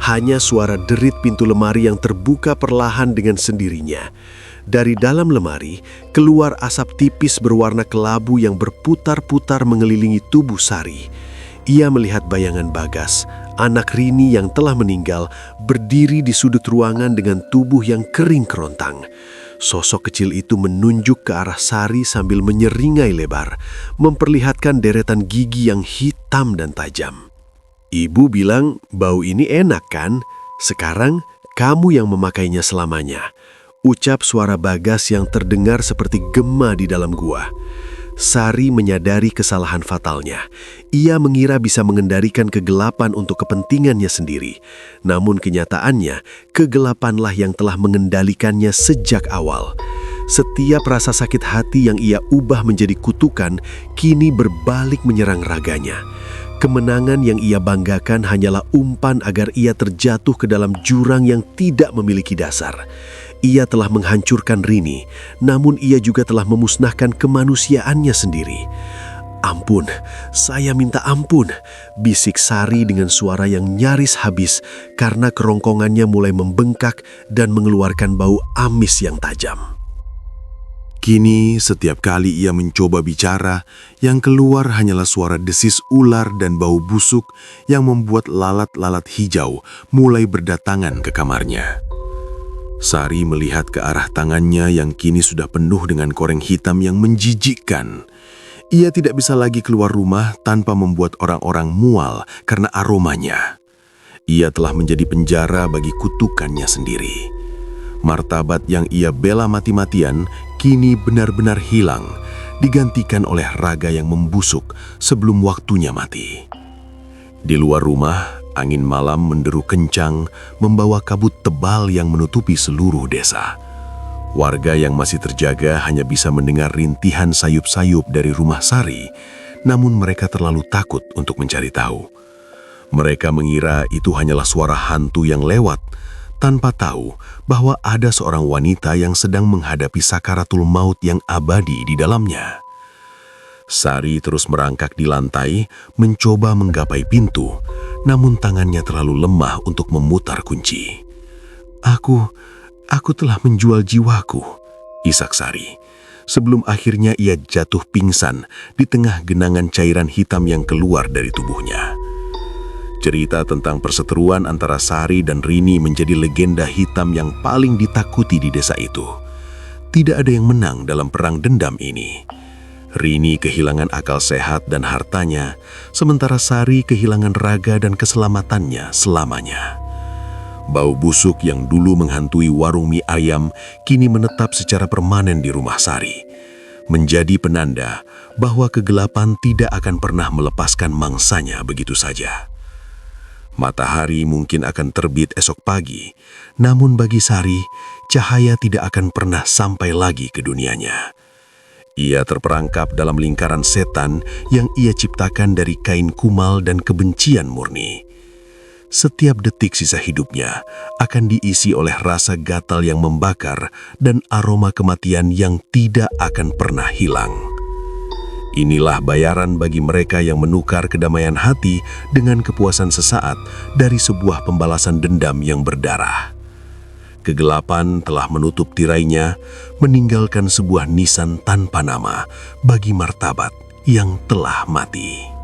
Hanya suara derit pintu lemari yang terbuka perlahan dengan sendirinya. Dari dalam lemari, keluar asap tipis berwarna kelabu yang berputar-putar mengelilingi tubuh Sari. Ia melihat bayangan Bagas, anak Rini yang telah meninggal, berdiri di sudut ruangan dengan tubuh yang kering kerontang. Sosok kecil itu menunjuk ke arah Sari sambil menyeringai lebar, memperlihatkan deretan gigi yang hitam dan tajam. "Ibu bilang bau ini enak kan? Sekarang kamu yang memakainya selamanya," ucap suara Bagas yang terdengar seperti gema di dalam gua. Sari menyadari kesalahan fatalnya. Ia mengira bisa mengendalikan kegelapan untuk kepentingannya sendiri. Namun kenyataannya, kegelapanlah yang telah mengendalikannya sejak awal. Setiap rasa sakit hati yang ia ubah menjadi kutukan, kini berbalik menyerang raganya. Kemenangan yang ia banggakan hanyalah umpan agar ia terjatuh ke dalam jurang yang tidak memiliki dasar. Ia telah menghancurkan Rini, namun ia juga telah memusnahkan kemanusiaannya sendiri. "Ampun, saya minta ampun," bisik Sari dengan suara yang nyaris habis karena kerongkongannya mulai membengkak dan mengeluarkan bau amis yang tajam. Kini setiap kali ia mencoba bicara, yang keluar hanyalah suara desis ular dan bau busuk yang membuat lalat-lalat hijau mulai berdatangan ke kamarnya. Sari melihat ke arah tangannya yang kini sudah penuh dengan koreng hitam yang menjijikkan. Ia tidak bisa lagi keluar rumah tanpa membuat orang-orang mual karena aromanya. Ia telah menjadi penjara bagi kutukannya sendiri. Martabat yang ia bela mati-matian kini benar-benar hilang, digantikan oleh raga yang membusuk sebelum waktunya mati. Di luar rumah, angin malam menderu kencang, membawa kabut tebal yang menutupi seluruh desa. Warga yang masih terjaga hanya bisa mendengar rintihan sayup-sayup dari rumah Sari, namun mereka terlalu takut untuk mencari tahu. Mereka mengira itu hanyalah suara hantu yang lewat, tanpa tahu bahwa ada seorang wanita yang sedang menghadapi sakaratul maut yang abadi di dalamnya. Sari terus merangkak di lantai, mencoba menggapai pintu, namun tangannya terlalu lemah untuk memutar kunci. Aku telah menjual jiwaku," isak Sari, sebelum akhirnya ia jatuh pingsan di tengah genangan cairan hitam yang keluar dari tubuhnya. Cerita tentang perseteruan antara Sari dan Rini menjadi legenda hitam yang paling ditakuti di desa itu. Tidak ada yang menang dalam perang dendam ini. Rini kehilangan akal sehat dan hartanya, sementara Sari kehilangan raga dan keselamatannya selamanya. Bau busuk yang dulu menghantui warung mie ayam kini menetap secara permanen di rumah Sari, menjadi penanda bahwa kegelapan tidak akan pernah melepaskan mangsanya begitu saja. Matahari mungkin akan terbit esok pagi, namun bagi Sari, cahaya tidak akan pernah sampai lagi ke dunianya. Ia terperangkap dalam lingkaran setan yang ia ciptakan dari kain kumal dan kebencian murni. Setiap detik sisa hidupnya akan diisi oleh rasa gatal yang membakar dan aroma kematian yang tidak akan pernah hilang. Inilah bayaran bagi mereka yang menukar kedamaian hati dengan kepuasan sesaat dari sebuah pembalasan dendam yang berdarah. Kegelapan telah menutup tirainya, meninggalkan sebuah nisan tanpa nama bagi martabat yang telah mati.